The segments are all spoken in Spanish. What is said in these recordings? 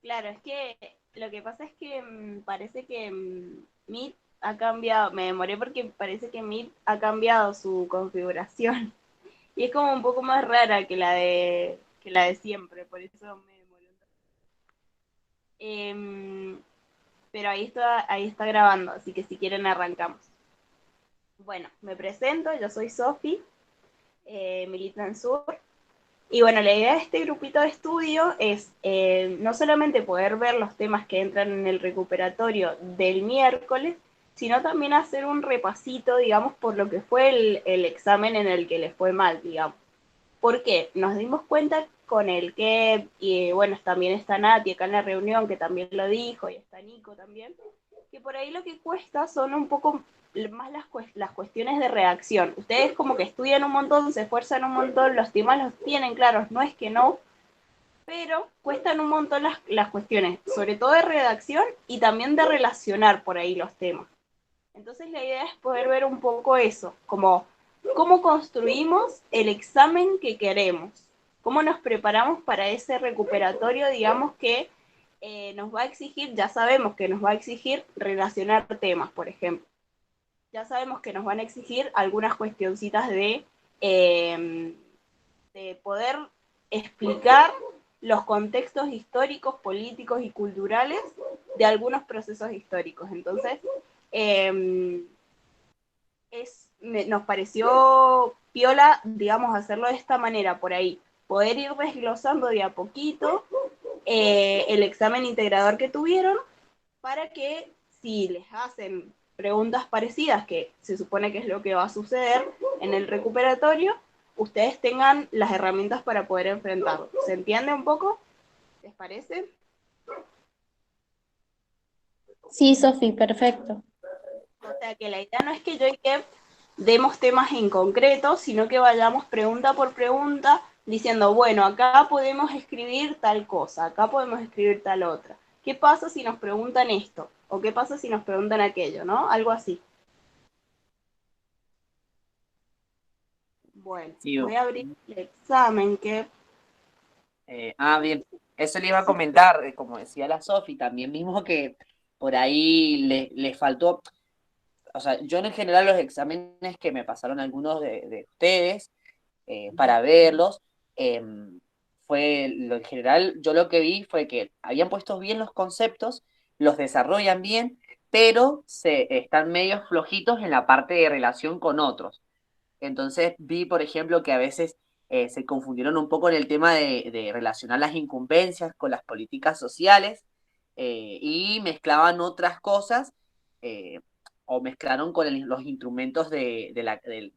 Claro, es que lo que pasa es que parece que Meet ha cambiado, me demoré porque parece que Meet ha cambiado su configuración y es como un poco más rara que la de siempre, por eso me demoré. Em, pero ahí está grabando, así que si quieren arrancamos. Bueno, me presento, yo soy Sofi, milito en Sur. Y bueno, la idea de este grupito de estudio es no solamente poder ver los temas que entran en el recuperatorio del miércoles, sino también hacer un repasito, digamos, por lo que fue el examen en el que les fue mal, digamos. Porque nos dimos cuenta con el que, y bueno, también está Nati acá en la reunión, que también lo dijo, y está Nico también, que por ahí lo que cuesta son un poco más las cuestiones de redacción. Ustedes como que estudian un montón, se esfuerzan un montón, los temas los tienen claros, no es que no, pero cuestan un montón las cuestiones, sobre todo de redacción y también de relacionar por ahí los temas. Entonces la idea es poder ver un poco eso, como cómo construimos el examen que queremos, cómo nos preparamos para ese recuperatorio, digamos que nos va a exigir, ya sabemos que nos va a exigir relacionar temas, por ejemplo. Ya sabemos que nos van a exigir algunas cuestioncitas de poder explicar los contextos históricos, políticos y culturales de algunos procesos históricos. Entonces, eh, nos pareció piola, digamos, hacerlo de esta manera, por ahí, poder ir desglosando de a poquito el examen integrador que tuvieron para que si les hacen preguntas parecidas, que se supone que es lo que va a suceder en el recuperatorio, ustedes tengan las herramientas para poder enfrentarlo. ¿Se entiende un poco? ¿Les parece? Sí, Sofi, perfecto. O sea que la idea no es que yo y que demos temas en concreto, sino que vayamos pregunta por pregunta diciendo, bueno, acá podemos escribir tal cosa, acá podemos escribir tal otra. ¿Qué pasa si nos preguntan esto? ¿O qué pasa si nos preguntan aquello? ¿No? Algo así. Bueno, Sí, voy a abrir el examen que... bien. Eso le iba a comentar, como decía la Sofi, también mismo que por ahí le faltó, o sea, yo en general los exámenes que me pasaron algunos de ustedes para verlos, eh, fue lo en general, yo lo que vi fue que habían puesto bien los conceptos, los desarrollan bien, pero se están medio flojitos en la parte de relación con otros. Entonces vi, por ejemplo, que a veces se confundieron un poco en el tema de relacionar las incumbencias con las políticas sociales, y mezclaban otras cosas, eh, o mezclaron con los instrumentos de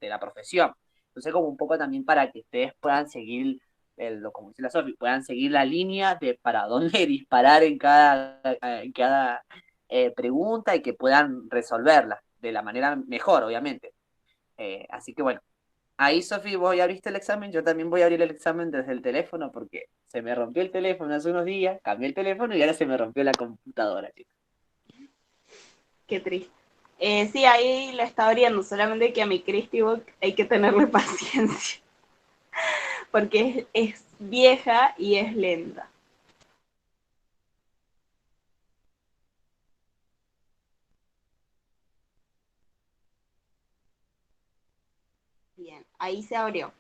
la profesión. Entonces, como un poco también para que ustedes puedan seguir, como dice la Sofi, puedan seguir la línea de para dónde disparar en cada pregunta y que puedan resolverla de la manera mejor, obviamente. Así que bueno, ahí Sofi, vos ya abriste el examen, yo también voy a abrir el examen desde el teléfono porque se me rompió el teléfono hace unos días, cambié el teléfono y ahora se me rompió la computadora, chicos. Qué triste. Sí, ahí la está abriendo, solamente que a mi Book hay que tenerle paciencia, porque es vieja y es lenta. Bien, ahí se abrió.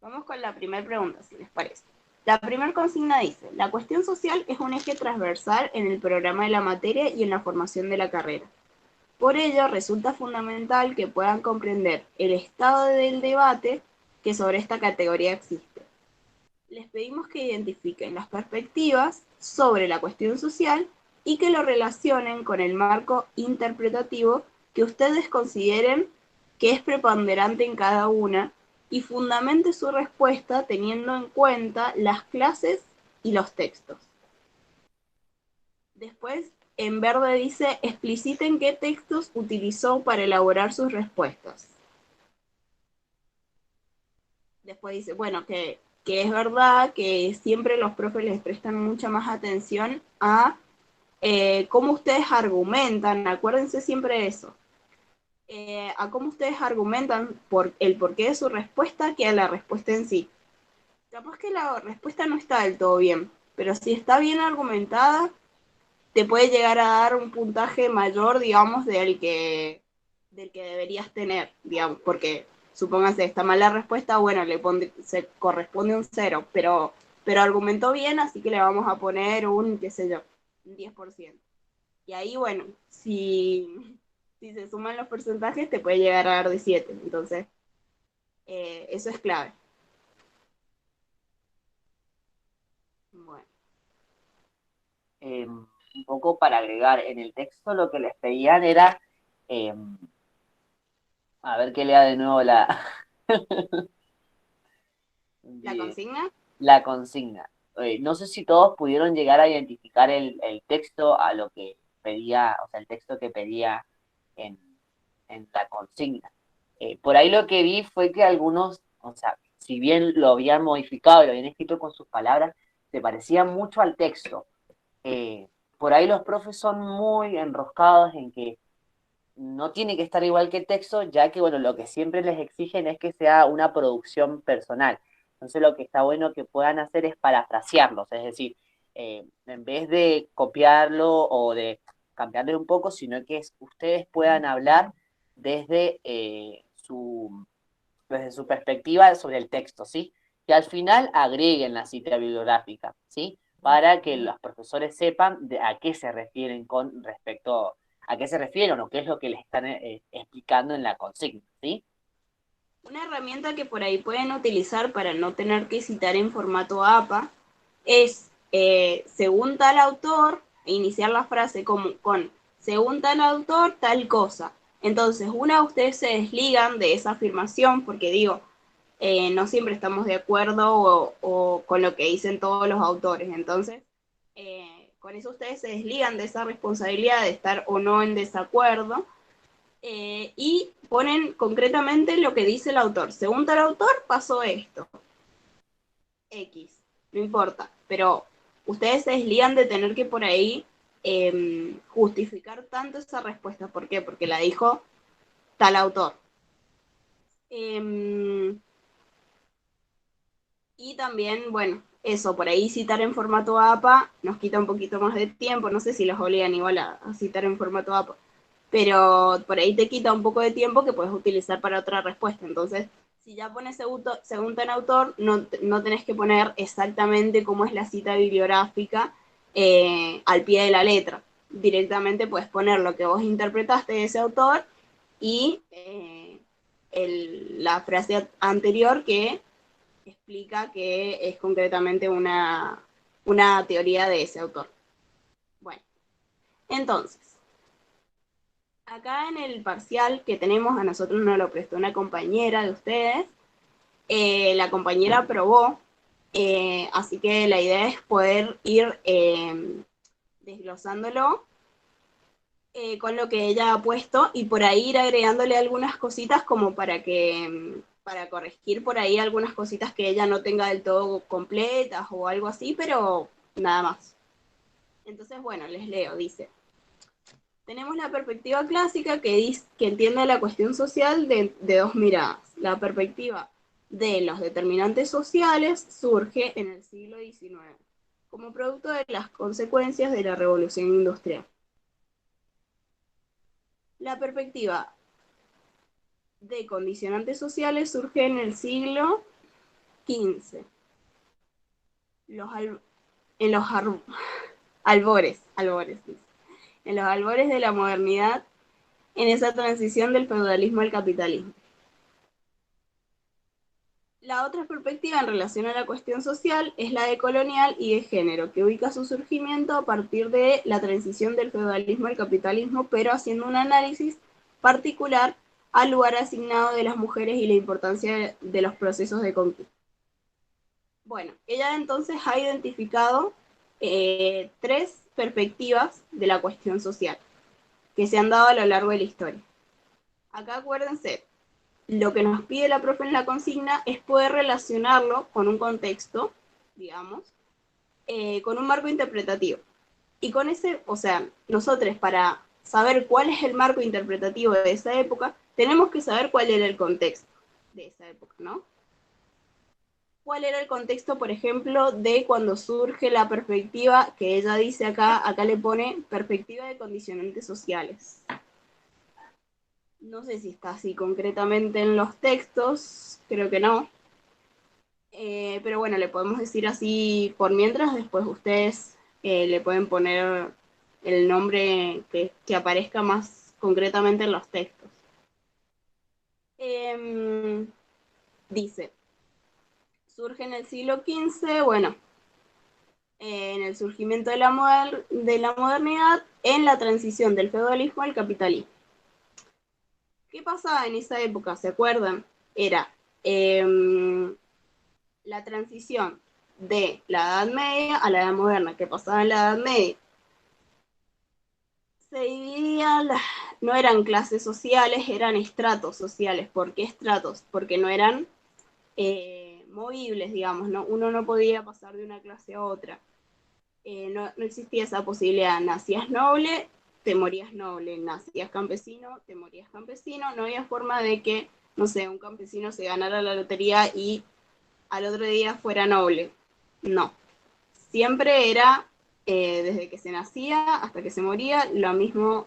Vamos con la primera pregunta, si les parece. La primera consigna dice, la cuestión social es un eje transversal en el programa de la materia y en la formación de la carrera. Por ello, resulta fundamental que puedan comprender el estado del debate que sobre esta categoría existe. Les pedimos que identifiquen las perspectivas sobre la cuestión social y que lo relacionen con el marco interpretativo que ustedes consideren que es preponderante en cada una y fundamente su respuesta teniendo en cuenta las clases y los textos. Después, en verde dice, expliciten qué textos utilizó para elaborar sus respuestas. Después dice, bueno, que es verdad que siempre los profes les prestan mucha más atención a cómo ustedes argumentan, acuérdense siempre de eso, a cómo ustedes argumentan por el porqué de su respuesta que a la respuesta en sí. Capaz que la respuesta no está del todo bien, pero si está bien argumentada, te puede llegar a dar un puntaje mayor, digamos, del que deberías tener, digamos, porque supóngase está mal la respuesta, bueno, se corresponde un 0, pero argumentó bien, así que le vamos a poner un, qué sé yo, un 10%. Y ahí, bueno, si se suman los porcentajes, te puede llegar a dar de 7. Entonces, eso es clave. Bueno, Un poco para agregar, en el texto lo que les pedían era, eh, a ver que lea de nuevo la consigna. la consigna. No sé si todos pudieron llegar a identificar el texto a lo que pedía, o sea, el texto que pedía en, en la consigna. Por ahí lo que vi fue que algunos, o sea, si bien lo habían modificado y lo habían escrito con sus palabras, se parecía mucho al texto. Por ahí los profes son muy enroscados en que no tiene que estar igual que el texto, ya que, bueno, lo que siempre les exigen es que sea una producción personal. Entonces lo que está bueno que puedan hacer es parafrasearlos, es decir, en vez de copiarlo o de cambiarle un poco, sino que ustedes puedan hablar desde, desde su perspectiva sobre el texto, ¿sí? Que al final agreguen la cita bibliográfica, ¿sí? Para que los profesores sepan a qué se refieren con respecto a qué se refieren o qué es lo que les están explicando en la consigna, ¿sí? Una herramienta que por ahí pueden utilizar para no tener que citar en formato APA es, según tal autor, iniciar la frase con según tal autor, tal cosa. Entonces, ustedes se desligan de esa afirmación, porque digo, no siempre estamos de acuerdo o con lo que dicen todos los autores. Entonces, con eso ustedes se desligan de esa responsabilidad de estar o no en desacuerdo, y ponen concretamente lo que dice el autor. Según tal autor, pasó esto. X, no importa, pero ustedes se desligan de tener que por ahí justificar tanto esa respuesta. ¿Por qué? Porque la dijo tal autor. Y también, bueno, eso, por ahí citar en formato APA nos quita un poquito más de tiempo. No sé si los obligan igual a citar en formato APA, pero por ahí te quita un poco de tiempo que puedes utilizar para otra respuesta. Entonces, si ya pones según tal autor, no tenés que poner exactamente cómo es la cita bibliográfica al pie de la letra. Directamente puedes poner lo que vos interpretaste de ese autor y la frase anterior que explica que es concretamente una teoría de ese autor. Bueno, entonces, acá en el parcial que tenemos, a nosotros nos lo prestó una compañera de ustedes. La compañera aprobó, así que la idea es poder ir desglosándolo con lo que ella ha puesto y por ahí ir agregándole algunas cositas como para corregir por ahí algunas cositas que ella no tenga del todo completas o algo así, pero nada más. Entonces, bueno, les leo, dice: tenemos la perspectiva clásica que entiende la cuestión social de dos miradas. La perspectiva de los determinantes sociales surge en el siglo XIX, como producto de las consecuencias de la revolución industrial. La perspectiva de condicionantes sociales surge en el siglo XV, en los albores, en los albores de la modernidad, en esa transición del feudalismo al capitalismo. La otra perspectiva en relación a la cuestión social es la de colonial y de género, que ubica su surgimiento a partir de la transición del feudalismo al capitalismo, pero haciendo un análisis particular al lugar asignado de las mujeres y la importancia de los procesos de conquista. Bueno, ella entonces ha identificado 3 perspectivas de la cuestión social que se han dado a lo largo de la historia. Acá acuérdense, lo que nos pide la profe en la consigna es poder relacionarlo con un contexto, digamos, con un marco interpretativo. Y con ese, o sea, nosotros para saber cuál es el marco interpretativo de esa época, tenemos que saber cuál era el contexto de esa época, ¿no? cuál era el contexto, por ejemplo, de cuando surge la perspectiva que ella dice acá le pone perspectiva de condicionantes sociales. No sé si está así concretamente en los textos, creo que no. Pero bueno, le podemos decir así por mientras, después ustedes le pueden poner el nombre que aparezca más concretamente en los textos. Dice, surge en el siglo XV, bueno, en el surgimiento de la modernidad, en la transición del feudalismo al capitalismo. ¿Qué pasaba en esa época? ¿Se acuerdan? Era la transición de la Edad Media a la Edad Moderna. ¿Qué pasaba en la Edad Media? Se dividían, no eran clases sociales, eran estratos sociales. ¿Por qué estratos? Porque no eran movibles, digamos, ¿no? Uno no podía pasar de una clase a otra. No existía esa posibilidad. Nacías noble, te morías noble. Nacías campesino, te morías campesino. No había forma de que, no sé, un campesino se ganara la lotería y al otro día fuera noble. No. Siempre era, desde que se nacía hasta que se moría, el mismo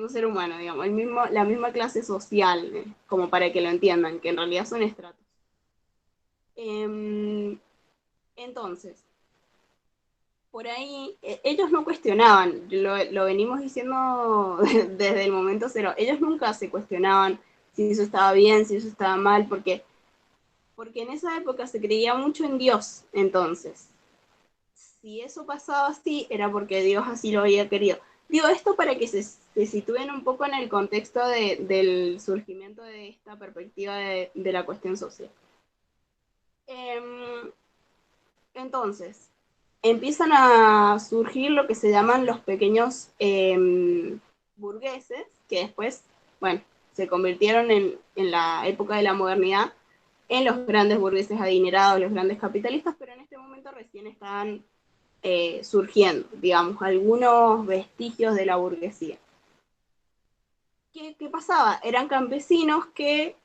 ser humano, digamos, la misma clase social, como para que lo entiendan, que en realidad son estratos. Entonces, por ahí, ellos no cuestionaban, lo venimos diciendo desde el momento cero, ellos nunca se cuestionaban si eso estaba bien, si eso estaba mal, porque en esa época se creía mucho en Dios, entonces. Si eso pasaba así, era porque Dios así lo había querido. Digo esto para que se sitúen un poco en el contexto del surgimiento de esta perspectiva de la cuestión social. Entonces, empiezan a surgir lo que se llaman los pequeños burgueses, que después, bueno, se convirtieron en la época de la modernidad en los grandes burgueses adinerados, los grandes capitalistas, pero en este momento recién están surgiendo, digamos, algunos vestigios de la burguesía. ¿Qué pasaba? Eran campesinos que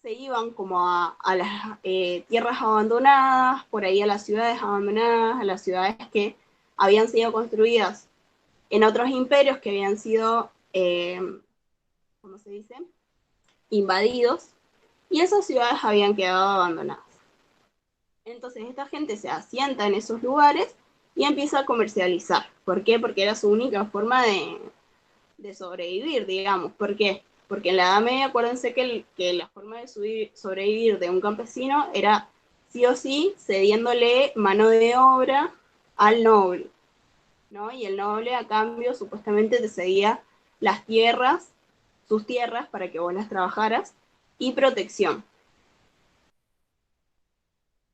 se iban como a las tierras abandonadas, por ahí a las ciudades abandonadas, a las ciudades que habían sido construidas en otros imperios que habían sido, ¿cómo se dice? Invadidos, y esas ciudades habían quedado abandonadas. Entonces esta gente se asienta en esos lugares y empieza a comercializar. ¿Por qué? Porque era su única forma de sobrevivir, digamos. ¿Por qué? Porque en la Edad Media, acuérdense que la forma de sobrevivir de un campesino era sí o sí cediéndole mano de obra al noble, ¿no? Y el noble a cambio supuestamente te cedía las tierras, sus tierras para que vos las trabajaras, y protección.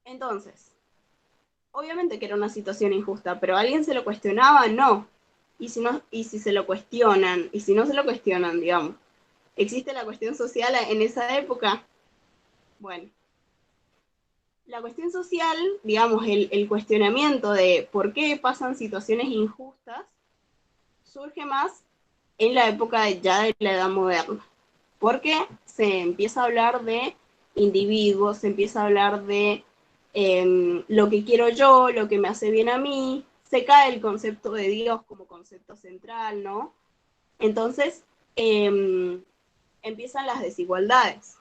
Entonces, obviamente que era una situación injusta, pero ¿alguien se lo cuestionaba? No. Y si se lo cuestionan, y si no se lo cuestionan, digamos, ¿existe la cuestión social en esa época? Bueno, la cuestión social, digamos, el cuestionamiento de por qué pasan situaciones injustas, surge más en la época ya de la Edad Moderna, porque se empieza a hablar de individuos, se empieza a hablar de lo que quiero yo, lo que me hace bien a mí, se cae el concepto de Dios como concepto central, ¿no? Entonces, empiezan las desigualdades.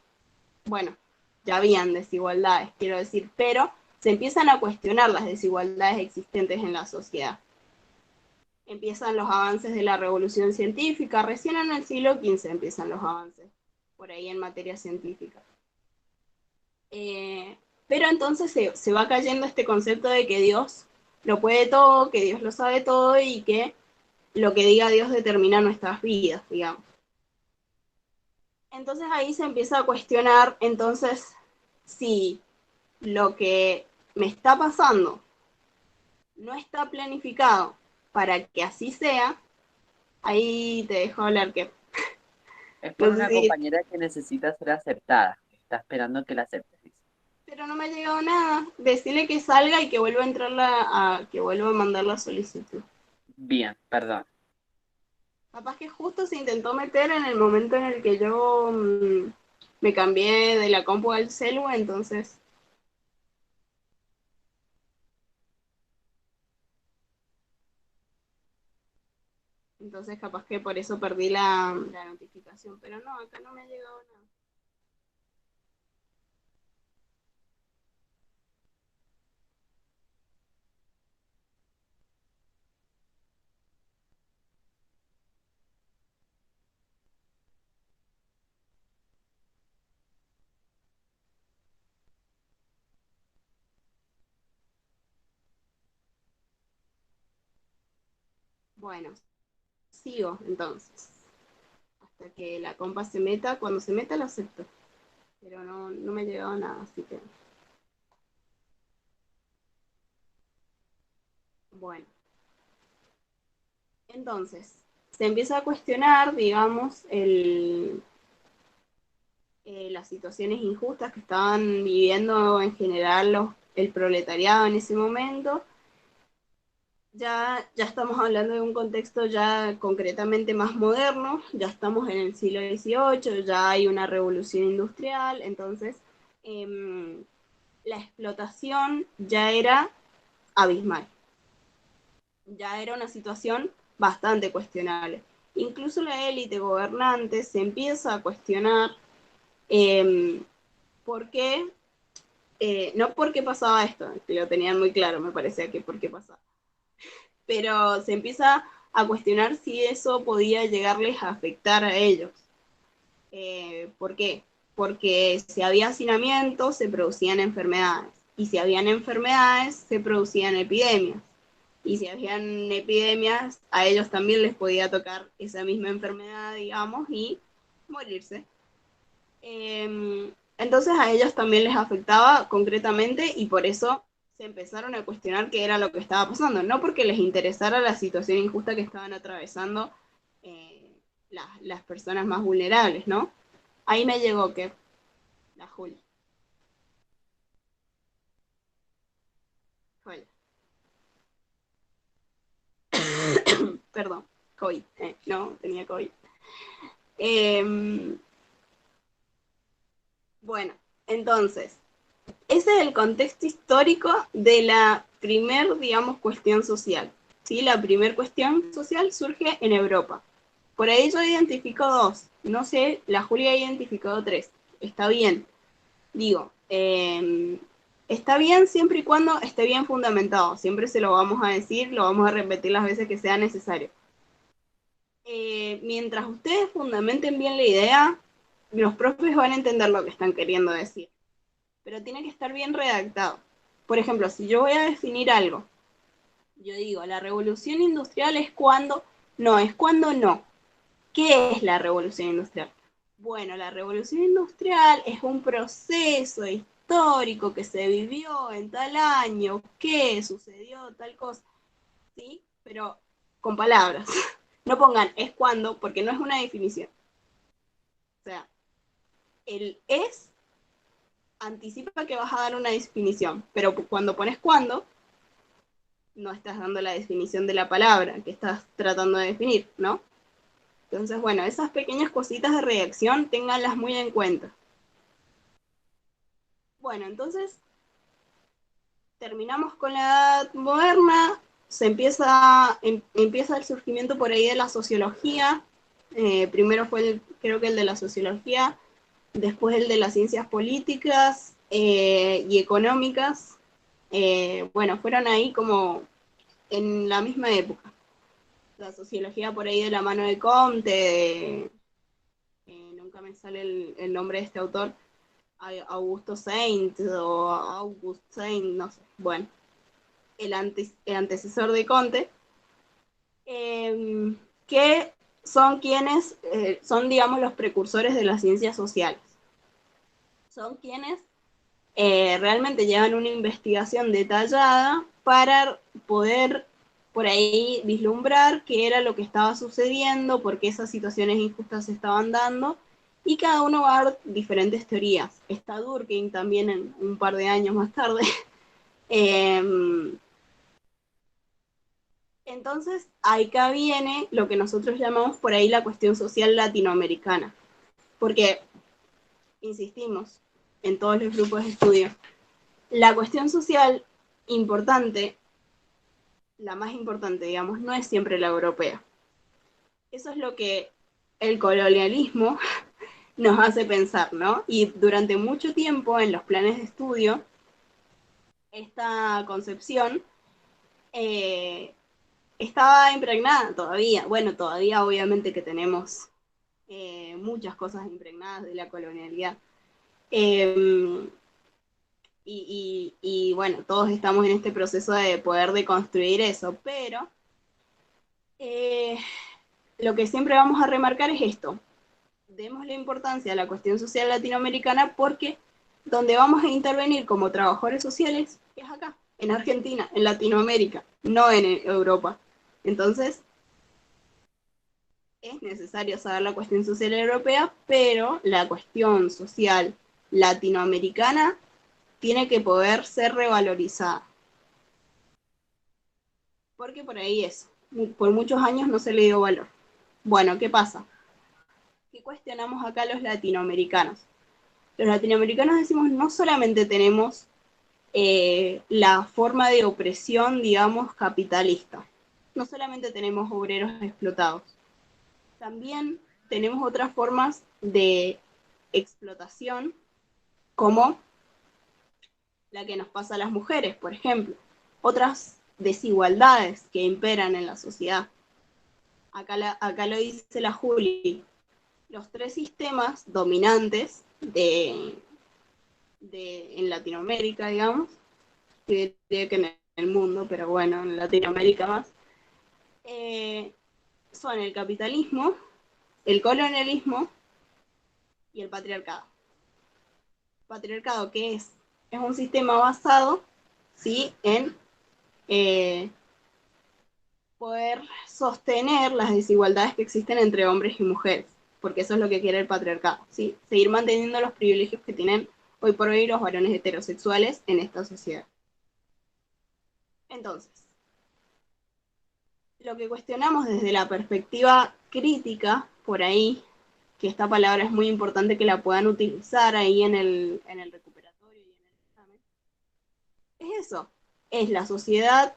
Bueno, ya habían desigualdades, quiero decir, pero se empiezan a cuestionar las desigualdades existentes en la sociedad. Empiezan los avances de la revolución científica, recién en el siglo XV empiezan los avances, por ahí en materia científica. Pero entonces se va cayendo este concepto de que Dios lo puede todo, que Dios lo sabe todo y que lo que diga Dios determina nuestras vidas, digamos. Entonces ahí se empieza a cuestionar, entonces, si lo que me está pasando no está planificado para que así sea, ahí te dejo hablar que Es por no sé una si, compañera que necesita ser aceptada. Está esperando que la aceptes. Dice. pero no me ha llegado nada. Decirle que salga y que vuelva a que vuelva a mandar la solicitud. Bien, perdón. Capaz que justo se intentó meter en el momento en el que yo me cambié de la compu al celu, entonces Entonces capaz que por eso perdí la notificación, pero no, acá no me ha llegado nada. Bueno, sigo entonces. Hasta que la compa se meta. Cuando se meta lo acepto. Pero no me ha llegado nada, así que. Bueno. Entonces, se empieza a cuestionar, digamos, las situaciones injustas que estaban viviendo en general el proletariado en ese momento. Ya estamos hablando de un contexto ya concretamente más moderno, ya estamos en el siglo XVIII, ya hay una revolución industrial, entonces la explotación ya era abismal, ya era una situación bastante cuestionable. Incluso la élite gobernante se empieza a cuestionar por qué, no por qué pasaba esto, que lo tenían muy claro, me parecía que por qué pasaba, pero se empieza a cuestionar si eso podía llegarles a afectar a ellos. ¿Por qué? Porque si había hacinamiento se producían enfermedades, y si habían enfermedades se producían epidemias, y si habían epidemias a ellos también les podía tocar esa misma enfermedad, digamos, y morirse. Entonces a ellos también les afectaba concretamente y por eso se empezaron a cuestionar qué era lo que estaba pasando, no porque les interesara la situación injusta que estaban atravesando las personas más vulnerables, ¿no? Ahí me llegó que la Juli. Hola. Perdón, COVID. No, tenía COVID. Bueno, entonces, ese es el contexto histórico de la primer, digamos, cuestión social. ¿Sí? La primer cuestión social surge en Europa. Por ahí yo identifico dos. No sé, la Julia ha identificado tres. Está bien. Digo, está bien siempre y cuando esté bien fundamentado. Siempre se lo vamos a decir, lo vamos a repetir las veces que sea necesario. Mientras ustedes fundamenten bien la idea, los profes van a entender lo que están queriendo decir. Pero tiene que estar bien redactado. Por ejemplo, si yo voy a definir algo, yo digo, la revolución industrial es cuando, no, es cuando no. ¿Qué es la revolución industrial? Bueno, la revolución industrial es un proceso histórico que se vivió en tal año, que sucedió tal cosa, ¿sí? Pero con palabras. No pongan es cuando, porque no es una definición. O sea, el es anticipa que vas a dar una definición, pero cuando pones cuando, no estás dando la definición de la palabra que estás tratando de definir, ¿no? Entonces, bueno, esas pequeñas cositas de redacción, ténganlas muy en cuenta. Bueno, entonces, terminamos con la edad moderna, empieza el surgimiento por ahí de la sociología, primero fue creo que el de la sociología, después el de las ciencias políticas y económicas, bueno, fueron ahí como en la misma época. La sociología por ahí de la mano de Comte, nunca me sale el nombre de este autor, Augusto Saint o August Saint, no sé, bueno, el antecesor de Comte, que son quienes son, digamos, los precursores de las ciencias sociales. Son quienes realmente llevan una investigación detallada para poder por ahí vislumbrar qué era lo que estaba sucediendo, por qué esas situaciones injustas se estaban dando, y cada uno va a dar diferentes teorías. Está Durkheim también en un par de años más tarde. Entonces, acá viene lo que nosotros llamamos por ahí la cuestión social latinoamericana, porque, insistimos, en todos los grupos de estudio, la cuestión social importante, la más importante, digamos, no es siempre la europea. Eso es lo que el colonialismo nos hace pensar, ¿no? Y durante mucho tiempo en los planes de estudio, esta concepción eh, estaba impregnada todavía. Bueno, todavía obviamente que tenemos muchas cosas impregnadas de la colonialidad. Eh, y bueno, todos estamos en este proceso de poder deconstruir eso, pero eh, lo que siempre vamos a remarcar es esto. Demos la importancia a la cuestión social latinoamericana porque donde vamos a intervenir como trabajadores sociales es acá, en Argentina, en Latinoamérica, no en Europa. Entonces, es necesario saber la cuestión social europea, pero la cuestión social latinoamericana tiene que poder ser revalorizada. Porque por ahí es, por muchos años no se le dio valor. Bueno, ¿qué pasa? ¿Qué cuestionamos acá los latinoamericanos? Los latinoamericanos decimos no solamente tenemos la forma de opresión, digamos, capitalista, no solamente tenemos obreros explotados, también tenemos otras formas de explotación, como la que nos pasa a las mujeres, por ejemplo, otras desigualdades que imperan en la sociedad. Acá lo dice la Juli, los tres sistemas dominantes en Latinoamérica, digamos, que diría que en el mundo, pero bueno, en Latinoamérica más, son el capitalismo, el colonialismo y el patriarcado. Patriarcado, que es un sistema basado, ¿sí?, en poder sostener las desigualdades que existen entre hombres y mujeres, porque eso es lo que quiere el patriarcado, ¿sí? Seguir manteniendo los privilegios que tienen hoy por hoy los varones heterosexuales en esta sociedad. Entonces, lo que cuestionamos desde la perspectiva crítica, por ahí, que esta palabra es muy importante que la puedan utilizar ahí en el recuperatorio y en el examen, es eso, es la sociedad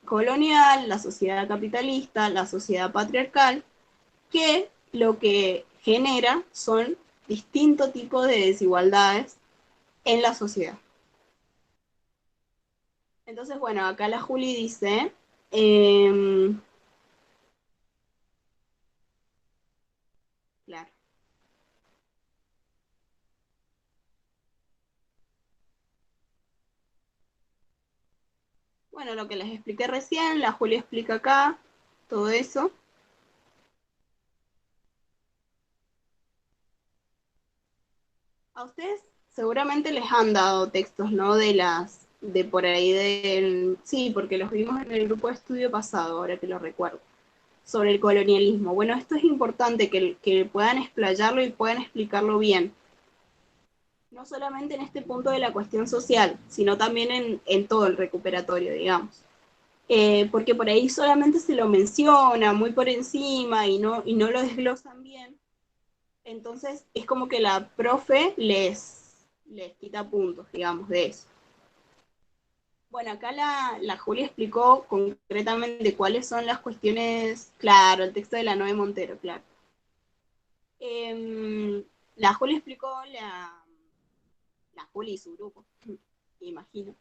colonial, la sociedad capitalista, la sociedad patriarcal, que lo que genera son distintos tipos de desigualdades en la sociedad. Entonces, bueno, acá la Juli dice, claro, bueno, lo que les expliqué recién, la Juli explica acá, todo eso. A ustedes seguramente les han dado textos, ¿no? De por ahí sí, porque los vimos en el grupo de estudio pasado, ahora que lo recuerdo, sobre el colonialismo. Bueno, esto es importante que puedan explayarlo y puedan explicarlo bien. No solamente en este punto de la cuestión social, sino también en todo el recuperatorio, digamos. Porque por ahí solamente se lo menciona muy por encima y no lo desglosan bien. Entonces es como que la profe les quita puntos, digamos, de eso. Bueno, acá la Julia explicó concretamente cuáles son las cuestiones, claro, el texto de la Noe Montero, claro. La Julia explicó, la Julia y su grupo, imagino,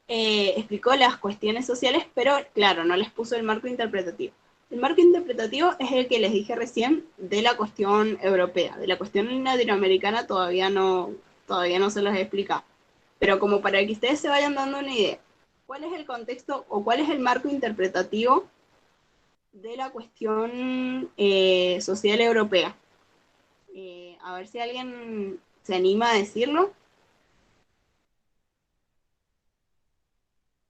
explicó las cuestiones sociales, pero claro, no les puso el marco interpretativo. El marco interpretativo es el que les dije recién de la cuestión europea. De la cuestión latinoamericana todavía no se los he explicado. Pero como para que ustedes se vayan dando una idea, ¿cuál es el contexto o cuál es el marco interpretativo de la cuestión social europea? A ver si alguien se anima a decirlo.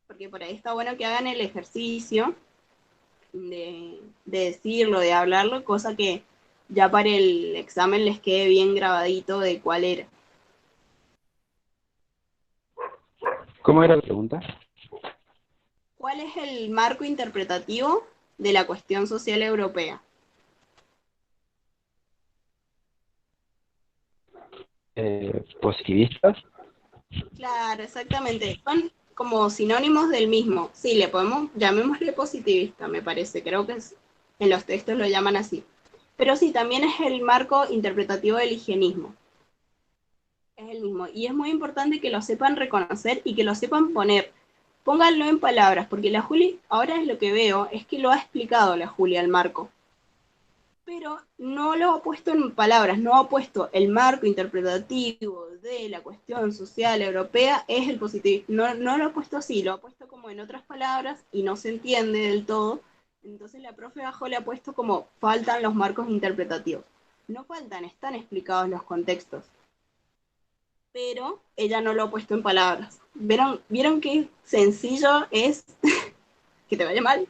Porque por ahí está bueno que hagan el ejercicio de decirlo, de hablarlo, cosa que ya para el examen les quede bien grabadito de cuál era. ¿Cómo era la pregunta? ¿Cuál es el marco interpretativo de la cuestión social europea? ¿Positivistas? Claro, exactamente. Son como sinónimos del mismo. Sí, llamémosle positivista, me parece. Creo que en los textos lo llaman así. Pero sí, también es el marco interpretativo del higienismo. Es el mismo. Y es muy importante que lo sepan reconocer y que lo sepan poner. Pónganlo en palabras, porque la Juli, ahora es lo que veo, es que lo ha explicado la Juli al marco. Pero no lo ha puesto en palabras, no ha puesto el marco interpretativo de la cuestión social europea, es el positivismo. No lo ha puesto así, lo ha puesto como en otras palabras y no se entiende del todo. Entonces la profe Bajo le ha puesto como faltan los marcos interpretativos. No faltan, están explicados los contextos. Pero ella no lo ha puesto en palabras. ¿Vieron qué sencillo es que te vaya mal?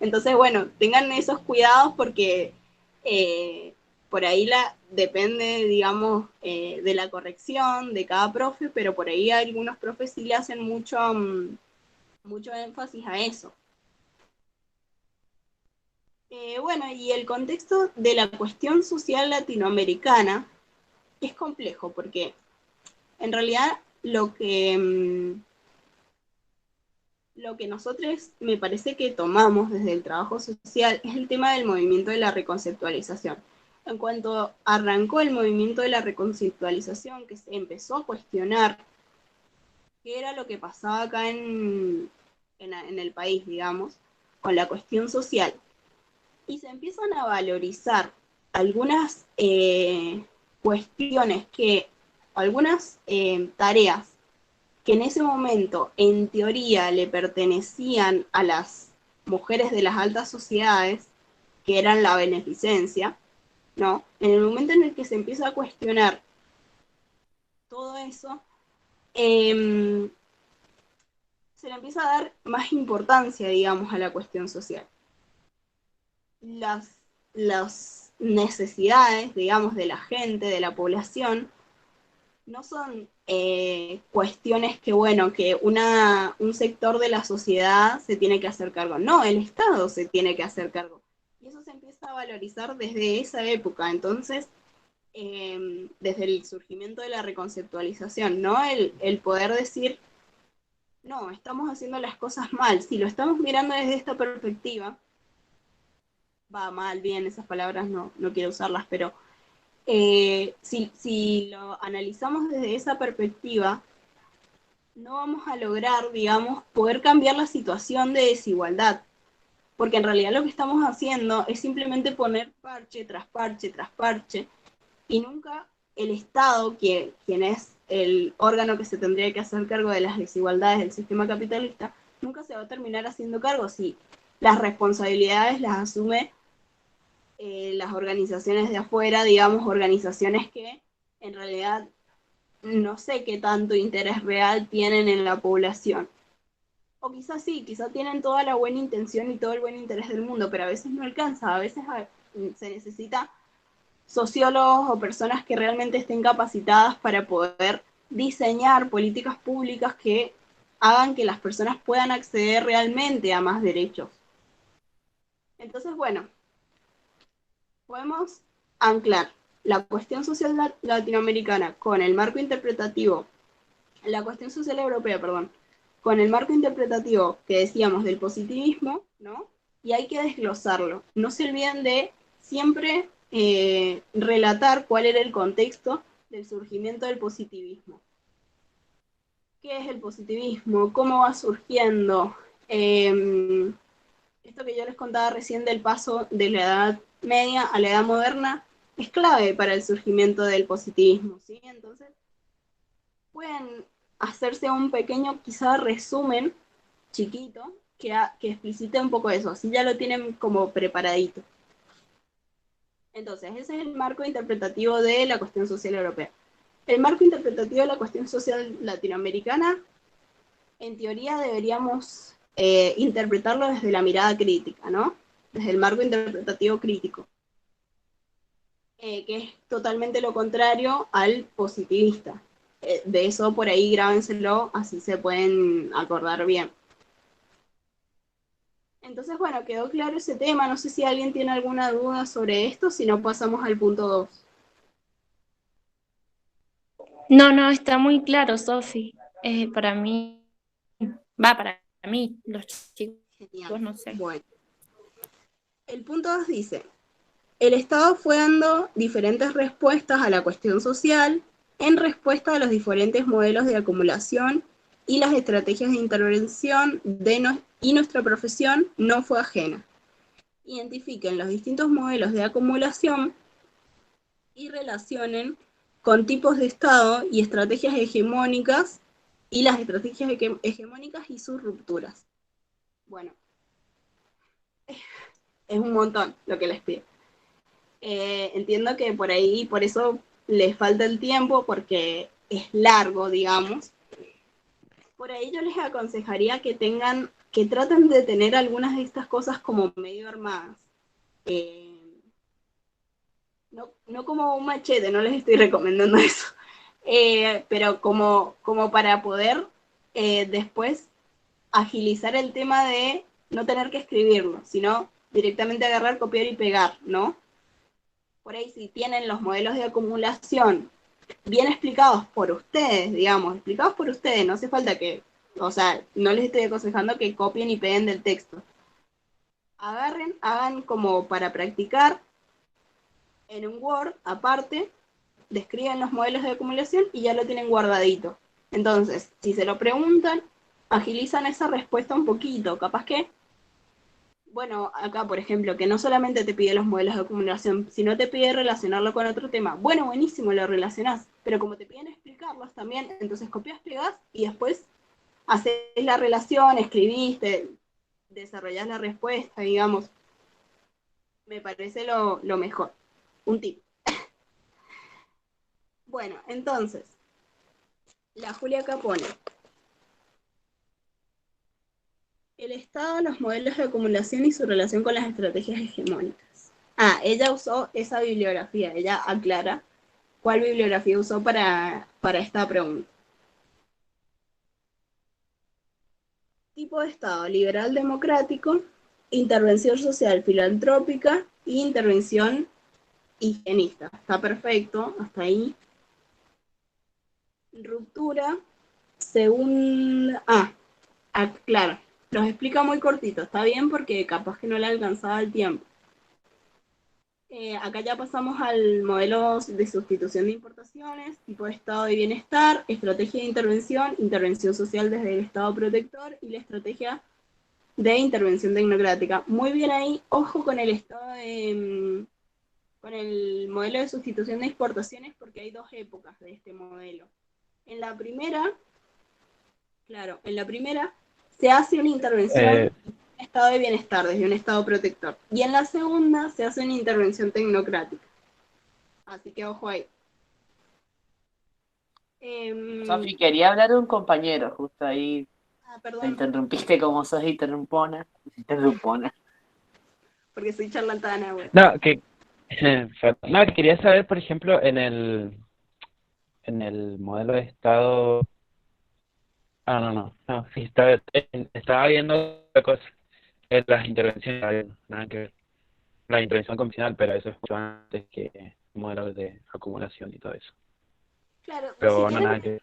Entonces, bueno, tengan esos cuidados porque por ahí depende, digamos, de la corrección de cada profe, pero por ahí algunos profes sí le hacen mucho énfasis a eso. Bueno, y el contexto de la cuestión social latinoamericana es complejo porque en realidad lo que nosotros me parece que tomamos desde el trabajo social es el tema del movimiento de la reconceptualización. En cuanto arrancó el movimiento de la reconceptualización, que se empezó a cuestionar qué era lo que pasaba acá en el país, digamos, con la cuestión social, y se empiezan a valorizar algunas cuestiones algunas tareas que en ese momento, en teoría, le pertenecían a las mujeres de las altas sociedades, que eran la beneficencia, ¿no? En el momento en el que se empieza a cuestionar todo eso, se le empieza a dar más importancia, digamos, a la cuestión social. Las necesidades, digamos, de la gente, de la población, no son cuestiones que, bueno, que un sector de la sociedad se tiene que hacer cargo. No, el Estado se tiene que hacer cargo. Y eso se empieza a valorizar desde esa época. Entonces, desde el surgimiento de la reconceptualización, ¿no? El poder decir, no, estamos haciendo las cosas mal. Si lo estamos mirando desde esta perspectiva, va mal, bien, esas palabras no quiero usarlas, pero si lo analizamos desde esa perspectiva, no vamos a lograr, digamos, poder cambiar la situación de desigualdad, porque en realidad lo que estamos haciendo es simplemente poner parche tras parche tras parche, y nunca el Estado, quien es el órgano que se tendría que hacer cargo de las desigualdades del sistema capitalista, nunca se va a terminar haciendo cargo si las responsabilidades las asume las organizaciones de afuera, digamos, organizaciones que en realidad no sé qué tanto interés real tienen en la población. O quizás sí, quizás tienen toda la buena intención y todo el buen interés del mundo, pero a veces no alcanza, a veces se necesita sociólogos o personas que realmente estén capacitadas para poder diseñar políticas públicas que hagan que las personas puedan acceder realmente a más derechos. Entonces, bueno, podemos anclar la cuestión social latinoamericana con el marco interpretativo, la cuestión social europea, perdón, con el marco interpretativo que decíamos del positivismo, ¿no? Y hay que desglosarlo. No se olviden de siempre relatar cuál era el contexto del surgimiento del positivismo. ¿Qué es el positivismo? ¿Cómo va surgiendo? Esto que yo les contaba recién del paso de la Edad Media a la Edad Moderna es clave para el surgimiento del positivismo, ¿sí? Entonces, pueden hacerse un pequeño, quizá, resumen chiquito que explicite un poco eso, así ya lo tienen como preparadito. Entonces, ese es el marco interpretativo de la cuestión social europea. El marco interpretativo de la cuestión social latinoamericana, en teoría deberíamos interpretarlo desde la mirada crítica, ¿no? Desde el marco interpretativo crítico, que es totalmente lo contrario al positivista. De eso por ahí grábenselo, así se pueden acordar bien. Entonces, bueno, quedó claro ese tema. No sé si alguien tiene alguna duda sobre esto, si no pasamos al punto 2. No, está muy claro, Sofi. Para mí, los chicos, Genial. no sé. Bueno. El punto 2 dice, el Estado fue dando diferentes respuestas a la cuestión social en respuesta a los diferentes modelos de acumulación y las estrategias de intervención y nuestra profesión no fue ajena. Identifiquen los distintos modelos de acumulación y relacionen con tipos de Estado y estrategias hegemónicas y las estrategias hegemónicas y sus rupturas. Bueno, es un montón lo que les pido. Entiendo que por ahí, por eso les falta el tiempo, porque es largo, digamos. Por ahí yo les aconsejaría que traten de tener algunas de estas cosas como medio armadas. No como un machete, no les estoy recomendando eso. Pero como para poder después agilizar el tema de no tener que escribirlo, sino directamente agarrar, copiar y pegar, ¿no? Por ahí si tienen los modelos de acumulación bien explicados por ustedes, digamos, explicados por ustedes, no hace falta que, o sea, no les estoy aconsejando que copien y peguen del texto. Agarren, hagan como para practicar en un Word aparte, describen los modelos de acumulación y ya lo tienen guardadito. Entonces, si se lo preguntan, agilizan esa respuesta un poquito. Capaz que, bueno, acá por ejemplo, que no solamente te pide los modelos de acumulación, sino te pide relacionarlo con otro tema. Bueno, buenísimo, lo relacionás, pero como te piden explicarlos también, entonces copias, pegás y después haces la relación, escribiste, desarrollás la respuesta, digamos. Me parece lo mejor. Un tip. Bueno, entonces, la Julia acá pone: el Estado, los modelos de acumulación y su relación con las estrategias hegemónicas. Ah, ella usó esa bibliografía, ella aclara cuál bibliografía usó para esta pregunta. Tipo de Estado: liberal democrático, intervención social filantrópica e intervención higienista. Está perfecto, hasta ahí. Ruptura, según... claro, los explica muy cortito, está bien porque capaz que no le alcanzaba el tiempo. Acá ya pasamos al modelo de sustitución de importaciones, tipo de estado de bienestar, estrategia de intervención, intervención social desde el estado protector y la estrategia de intervención tecnocrática. Muy bien ahí, ojo con el estado de, con el modelo de sustitución de exportaciones porque hay dos épocas de este modelo. En la primera se hace una intervención estado de bienestar, desde un estado protector. Y en la segunda se hace una intervención tecnocrática. Así que ojo ahí. Sofi, quería hablar de un compañero, justo ahí te Perdón, interrumpiste como sos interrumpona. porque soy charlatana, güey. No, no, que quería saber, por ejemplo, en el modelo de Estado. No, sí, estaba viendo otra cosa. Las intervenciones, nada que ver. La intervención convencional, pero eso es mucho antes que modelos de acumulación y todo eso. Claro, si Pero no, quieren, nada que ver.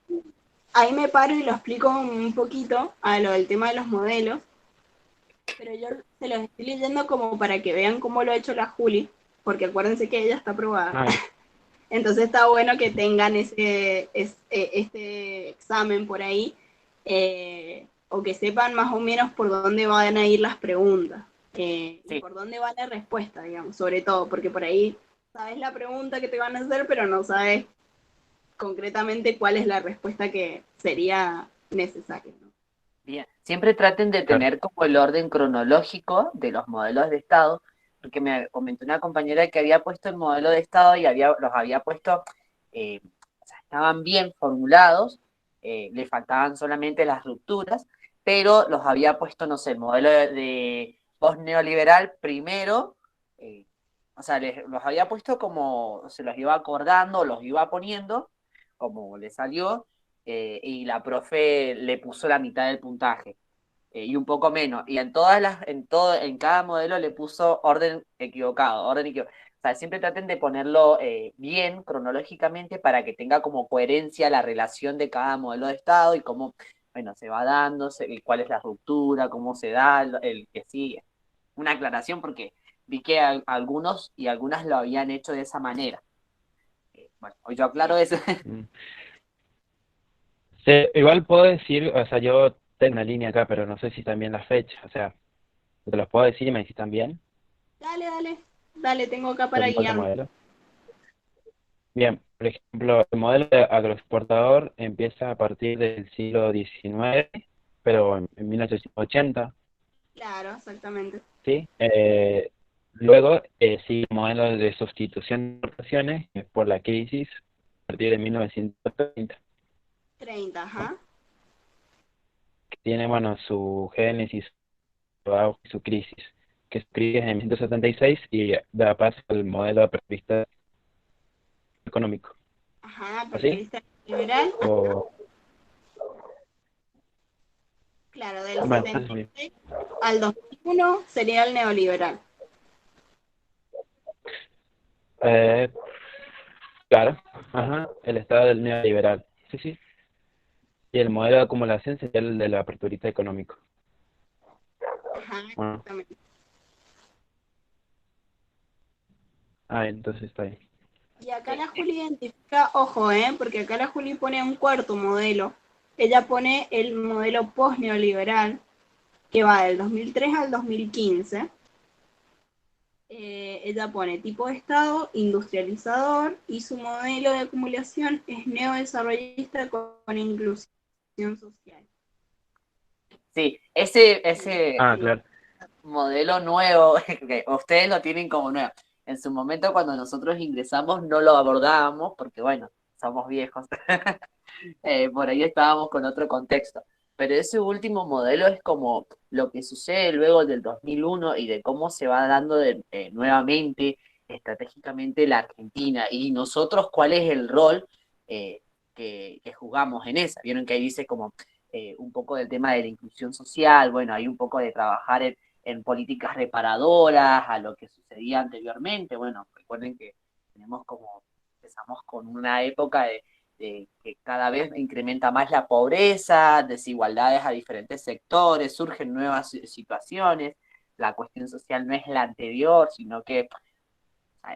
ahí me paro y lo explico un poquito a lo del tema de los modelos. Pero yo se los estoy leyendo como para que vean cómo lo ha hecho la Juli, porque acuérdense que ella está aprobada. Ah, Entonces está bueno que tengan este examen por ahí, o que sepan más o menos por dónde van a ir las preguntas, Sí. y por dónde va la respuesta, digamos, sobre todo, porque por ahí sabes la pregunta que te van a hacer, pero no sabes concretamente cuál es la respuesta que sería necesaria, ¿no? Bien, siempre traten de claro. tener como el orden cronológico de los modelos de Estado, porque me comentó una compañera que había puesto el modelo de Estado y los había puesto, o sea, estaban bien formulados, le faltaban solamente las rupturas, pero los había puesto, no sé, el modelo de post-neoliberal primero, o sea, los había puesto como se los iba acordando, los iba poniendo, como le salió, y la profe le puso la mitad del puntaje, y un poco menos. Y en cada modelo le puso orden equivocado, O sea, siempre traten de ponerlo bien cronológicamente para que tenga como coherencia la relación de cada modelo de estado y cómo, bueno, se va dándose, y cuál es la ruptura, cómo se da el que sigue. Una aclaración porque vi que algunos y algunas lo habían hecho de esa manera. Bueno, hoy yo aclaro eso. Mm. Sí, igual puedo decir, o sea, yo tengo una línea acá, pero no sé si también la fecha, o sea, te los puedo decir y me decís también, Dale, dale, dale, tengo acá por para importa el guiarme. modelo. Bien, por ejemplo, el modelo de agroexportador empieza a partir del siglo XIX, pero en 1880, Claro, exactamente. ¿sí? Luego sigue el modelo de sustitución de importaciones por la crisis a partir de 1930, 30, ¿no? ajá. Que tiene, bueno, su génesis, su auge y su crisis, que su crisis en 1976 y da paso al modelo aperturista económico, Ajá, ¿así? aperturista liberal. O, Claro, del bueno, entonces, bien. 76 al 2001 sería el neoliberal. Eh, claro, ajá, el estado del neoliberal, sí, sí. Y el modelo de acumulación sería el del aperturista económico. Ajá, Bueno, exactamente. entonces está ahí. Y acá la Juli identifica, ojo, porque acá la Juli pone un cuarto modelo. Ella pone el modelo post-neoliberal, que va del 2003 al 2015. Ella pone tipo de Estado, industrializador, y su modelo de acumulación es neodesarrollista con inclusión social. Sí, ese Claro. modelo nuevo, que ustedes lo tienen como nuevo. En su momento, cuando nosotros ingresamos, no lo abordábamos porque, bueno, somos viejos. Por ahí estábamos con otro contexto. Pero ese último modelo es como lo que sucede luego del 2001 y de cómo se va dando nuevamente, estratégicamente, la Argentina. Y nosotros, ¿cuál es el rol que jugamos en esa? Vieron que ahí dice como un poco del tema de la inclusión social, bueno, hay un poco de trabajar en políticas reparadoras a lo que sucedía anteriormente. Bueno, recuerden que tenemos como, empezamos con una época de que cada vez incrementa más la pobreza, desigualdades a diferentes sectores, surgen nuevas situaciones, la cuestión social no es la anterior, sino que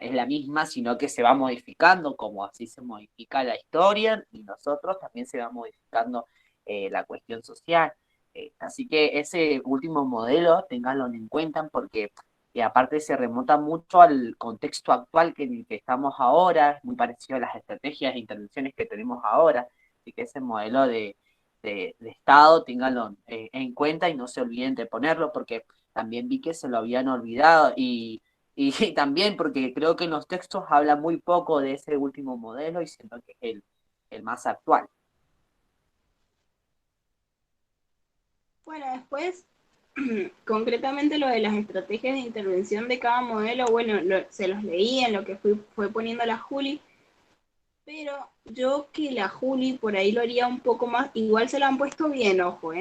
es la misma, sino que se va modificando, como así se modifica la historia, y nosotros también se va modificando la cuestión social. Así que ese último modelo, ténganlo en cuenta, porque aparte se remonta mucho al contexto actual en el que estamos ahora, es muy parecido a las estrategias e intervenciones que tenemos ahora, así que ese modelo de Estado, ténganlo en cuenta y no se olviden de ponerlo, porque también vi que se lo habían olvidado y también porque creo que en los textos habla muy poco de ese último modelo y siento que es el más actual. Bueno, después, concretamente lo de las estrategias de intervención de cada modelo, bueno, se los leí en lo que fue poniendo la Juli, pero yo que la Juli por ahí lo haría un poco más, igual se la han puesto bien, ojo,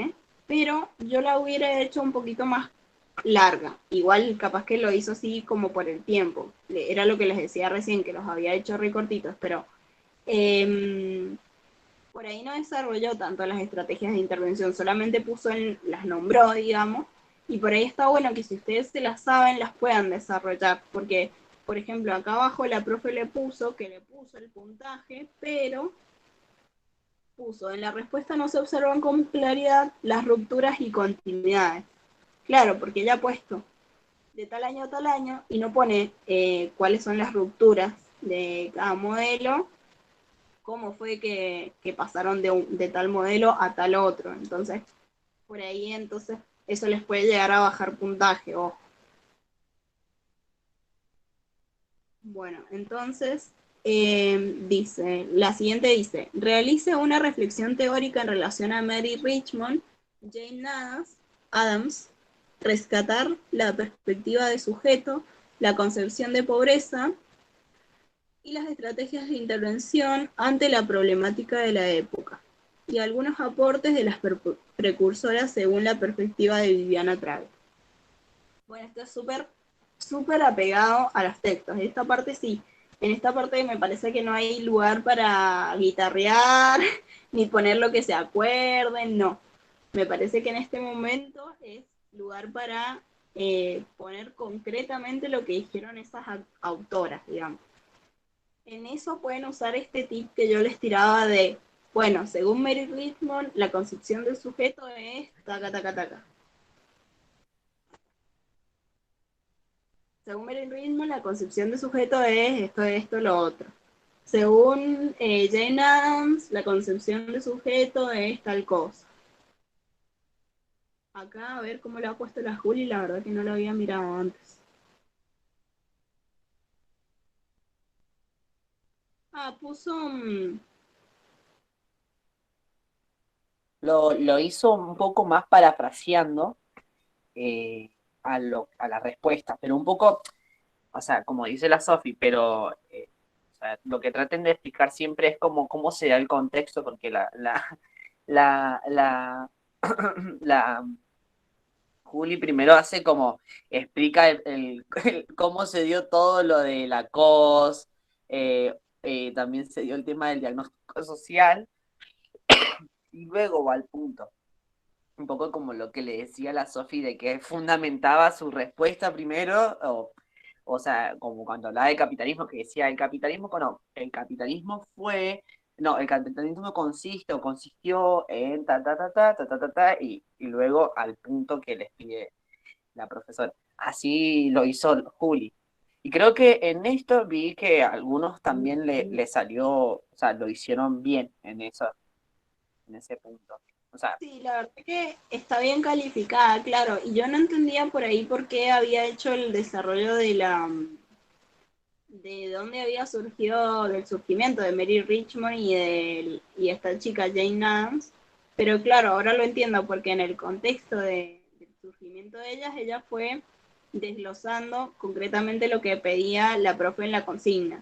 pero yo la hubiera hecho un poquito más larga, igual capaz que lo hizo así como por el tiempo, era lo que les decía recién, que los había hecho recortitos, pero por ahí no desarrolló tanto las estrategias de intervención, solamente las nombró, digamos, y por ahí está bueno que si ustedes se las saben, las puedan desarrollar, porque, por ejemplo, acá abajo la profe le puso el puntaje, pero puso, en la respuesta no se observan con claridad las rupturas y continuidades. Claro, porque ella ha puesto de tal año a tal año y no pone cuáles son las rupturas de cada modelo, cómo fue que pasaron de tal modelo a tal otro. Entonces, por ahí entonces eso les puede llegar a bajar puntaje, ojo. Bueno, entonces la siguiente dice, realice una reflexión teórica en relación a Mary Richmond, Jane Addams, rescatar la perspectiva de sujeto, la concepción de pobreza y las estrategias de intervención ante la problemática de la época, y algunos aportes de las precursoras según la perspectiva de Viviana Trague. Bueno, esto es súper apegado a los textos. Esta parte sí. En esta parte me parece que no hay lugar para guitarrear, ni poner lo que se acuerden, no. Me parece que en este momento es lugar para poner concretamente lo que dijeron esas autoras, digamos. En eso pueden usar este tip que yo les tiraba de, bueno, según Mary Richmond, la concepción del sujeto es taca, taca, taca. Según Mary Richmond, la concepción de sujeto es esto, lo otro. Según Jane Addams, la concepción de sujeto es tal cosa. Acá, a ver cómo lo ha puesto la Juli, la verdad que no lo había mirado antes. Puso... Lo hizo un poco más parafraseando a la respuesta, pero un poco, o sea, como dice la Sofi, pero o sea, lo que traten de explicar siempre es como cómo se da el contexto, porque la la Juli primero hace como, explica cómo se dio todo lo de la COS, también se dio el tema del diagnóstico social, y luego va al punto. Un poco como lo que le decía la Sofi de que fundamentaba su respuesta primero, o sea, como cuando hablaba de capitalismo, que decía el capitalismo el capitalismo consiste o consistió en ta ta ta ta ta ta ta, ta y luego al punto que les pide la profesora. Así lo hizo Juli. Y creo que en esto vi que a algunos también le salió, o sea, lo hicieron bien en ese punto. O sea, Sí, la verdad que está bien calificada, claro. Y yo no entendía por ahí por qué había hecho el desarrollo de dónde había surgido, del surgimiento de Mary Richmond y esta chica Jane Addams. Pero claro, ahora lo entiendo porque en el contexto del surgimiento de ellas, ella fue desglosando concretamente lo que pedía la profe en la consigna,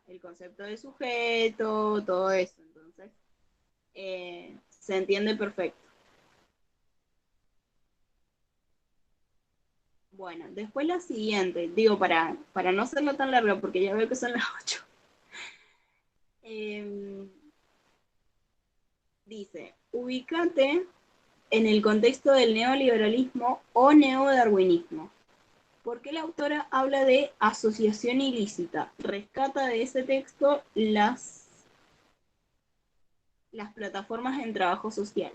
el concepto de sujeto, todo eso. Entonces, se entiende perfecto. Bueno, después la siguiente, digo, para no hacerlo tan largo, porque ya veo que son las 8. Dice, ubícate en el contexto del neoliberalismo o neodarwinismo. ¿Por qué la autora habla de asociación ilícita? Rescata de ese texto las plataformas en trabajo social.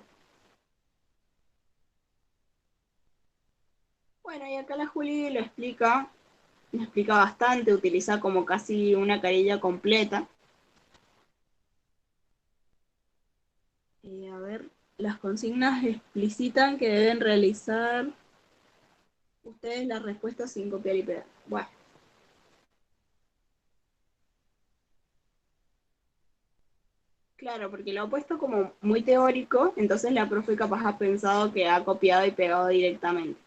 Bueno, y acá la Juli lo explica bastante, utiliza como casi una carilla completa. A ver, las consignas explicitan que deben realizar ustedes las respuestas sin copiar y pegar. Bueno. Claro, porque lo ha puesto como muy teórico, entonces la profe capaz ha pensado que ha copiado y pegado directamente.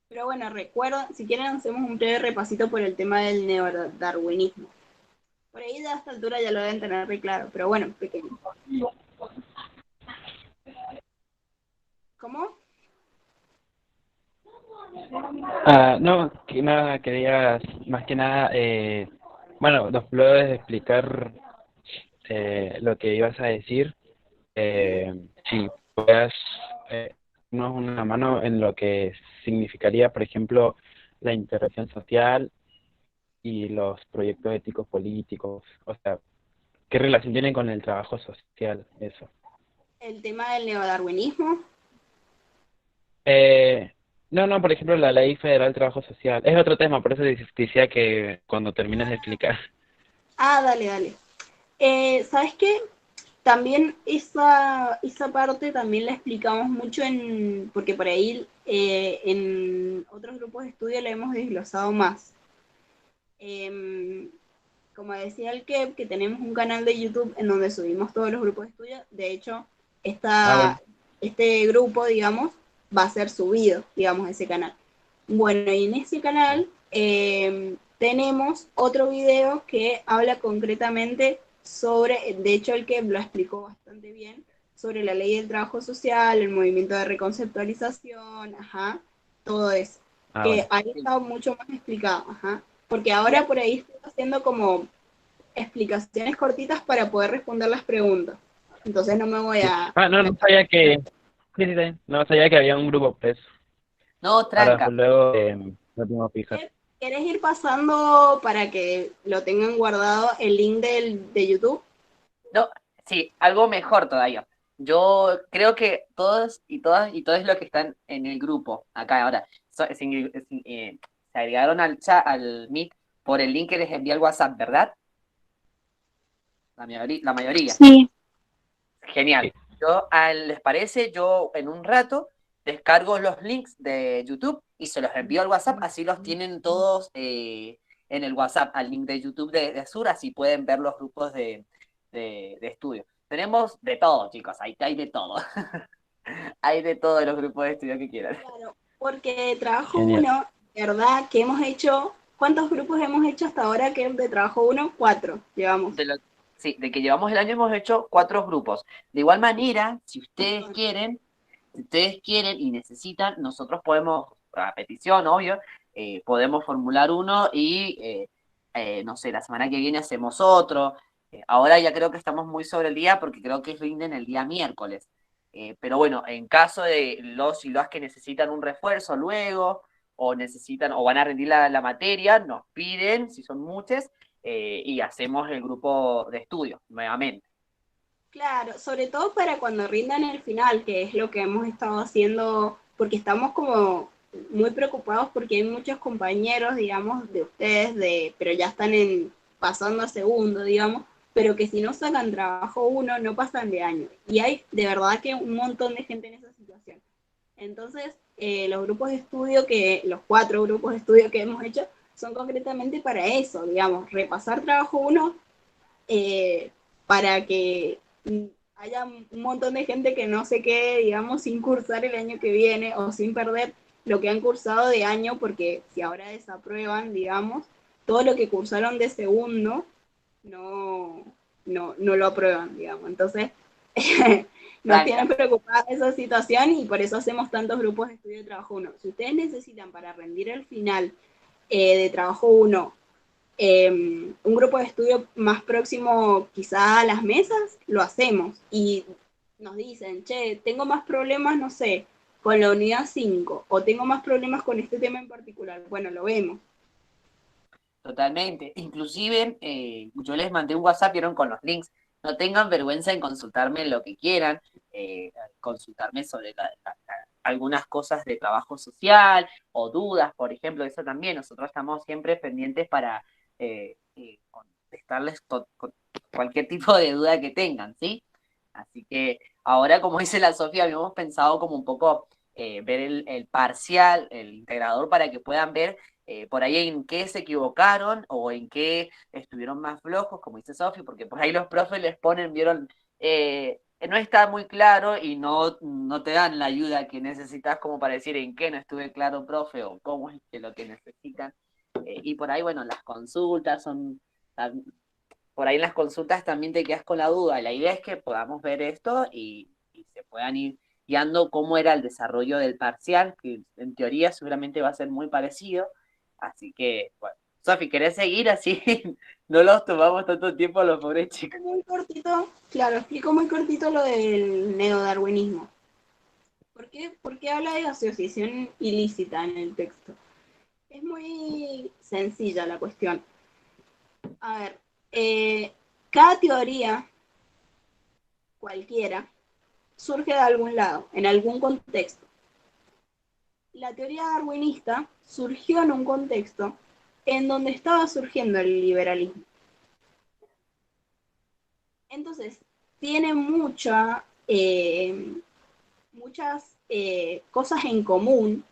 Pero bueno, recuerda, si quieren hacemos un breve repasito por el tema del neodarwinismo. Por ahí a esta altura ya lo deben tener muy claro, pero bueno, pequeño. ¿Cómo? No, que nada, quería más que nada, bueno, nos puedes explicar lo que ibas a decir, si puedas darnos una mano en lo que significaría, por ejemplo, la intervención social y los proyectos éticos políticos, o sea, ¿qué relación tienen con el trabajo social eso? El tema del neodarwinismo. No, por ejemplo, la Ley Federal del Trabajo Social. Es otro tema, por eso decía que cuando termines de explicar. Dale. ¿Sabes qué? También esa parte también la explicamos mucho porque por ahí en otros grupos de estudio la hemos desglosado más. Como decía el que tenemos un canal de YouTube en donde subimos todos los grupos de estudio. De hecho, Bueno. este grupo, digamos, va a ser subido, digamos, a ese canal. Bueno, y en ese canal tenemos otro video que habla concretamente sobre, de hecho el que lo explicó bastante bien, sobre la ley del trabajo social, el movimiento de reconceptualización, todo eso. Que Bueno. ahí está mucho más explicado, porque ahora por ahí estoy haciendo como explicaciones cortitas para poder responder las preguntas. Entonces no me voy a... No sabía que Sí, sí, sí. No sabía que había un grupo, pues. No, Ahora, tranca. pues, luego no tengo que fijar. ¿Quieres ir pasando para que lo tengan guardado el link de YouTube? No, sí, algo mejor todavía. Yo creo que todos y todas y todos los que están en el grupo acá ahora se agregaron al chat, al Meet por el link que les envié al WhatsApp, ¿verdad? La mayoría. Sí, Genial. Sí. ¿Les parece? Yo en un rato descargo los links de YouTube y se los envío al WhatsApp, así los tienen todos en el WhatsApp, al link de YouTube de Sur, así pueden ver los grupos de estudio. Tenemos de todo, chicos, ahí hay de todo. Hay de todos los grupos de estudio que quieran. Claro, porque trabajo Genial. uno, ¿verdad? Que hemos hecho, ¿cuántos grupos hemos hecho hasta ahora que de trabajo uno? 4 llevamos. Sí, de que llevamos el año hemos hecho 4 grupos. De igual manera, si ustedes quieren y necesitan, nosotros podemos, a petición, obvio, podemos formular uno y, no sé, la semana que viene hacemos otro. Ahora ya creo que estamos muy sobre el día porque creo que rinden el día miércoles. Pero bueno, en caso de los y las que necesitan un refuerzo luego, o necesitan, o van a rendir la materia, nos piden, si son muchos, y hacemos el grupo de estudio nuevamente. Claro, sobre todo para cuando rindan el final, que es lo que hemos estado haciendo, porque estamos como muy preocupados porque hay muchos compañeros, digamos, de ustedes, pero ya están pasando a segundo, digamos, pero que si no sacan trabajo uno, no pasan de año. Y hay de verdad que un montón de gente en esa situación. Entonces, los grupos de estudio, los 4 grupos de estudio que hemos hecho, son concretamente para eso, digamos, repasar trabajo uno para que haya un montón de gente que no se quede, digamos, sin cursar el año que viene o sin perder lo que han cursado de año, porque si ahora desaprueban, digamos, todo lo que cursaron de segundo no, no lo aprueban, digamos. Entonces, nos tienen preocupada esa situación y por eso hacemos tantos grupos de estudio de trabajo 1. Si ustedes necesitan para rendir el final de trabajo 1 un grupo de estudio más próximo quizá a las mesas, lo hacemos y nos dicen, che, tengo más problemas, no sé, con la unidad 5 o tengo más problemas con este tema en particular. Bueno, lo vemos. Totalmente. Inclusive, yo les mandé un WhatsApp, vieron con los links. No tengan vergüenza en consultarme lo que quieran, consultarme sobre algunas cosas de trabajo social o dudas, por ejemplo, eso también. Nosotros estamos siempre pendientes para contestarles con cualquier tipo de duda que tengan, ¿sí? Así que ahora, como dice la Sofía, habíamos pensado como un poco ver el parcial, el integrador, para que puedan ver por ahí en qué se equivocaron o en qué estuvieron más flojos, como dice Sofi, porque por ahí los profes les ponen, vieron, no está muy claro y no te dan la ayuda que necesitas como para decir en qué no estuve claro, profe, o cómo es que lo que necesitan. Y por ahí, bueno, las consultas son... Por ahí en las consultas también te quedas con la duda. La idea es que podamos ver esto y se puedan ir guiando cómo era el desarrollo del parcial, que en teoría seguramente va a ser muy parecido. Así que, bueno, Sofi, ¿querés seguir así? No los tomamos tanto tiempo a los pobres chicos. Muy cortito, claro, explico muy cortito lo del neodarwinismo. ¿Por qué habla de asociación ilícita en el texto? Es muy sencilla la cuestión. A ver, cada teoría, cualquiera, surge de algún lado, en algún contexto. La teoría darwinista surgió en un contexto en donde estaba surgiendo el liberalismo. Entonces, tiene muchas cosas en común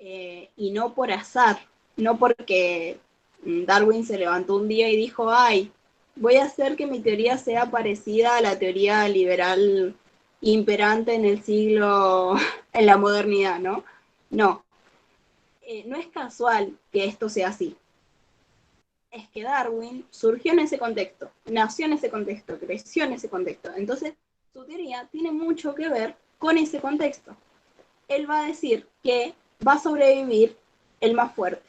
y no por azar, no porque Darwin se levantó un día y dijo, ay, voy a hacer que mi teoría sea parecida a la teoría liberal imperante en el siglo, en la modernidad, ¿no? No, no es casual que esto sea así. Es que Darwin surgió en ese contexto, nació en ese contexto, creció en ese contexto. Entonces, su teoría tiene mucho que ver con ese contexto. Él va a decir que va a sobrevivir el más fuerte.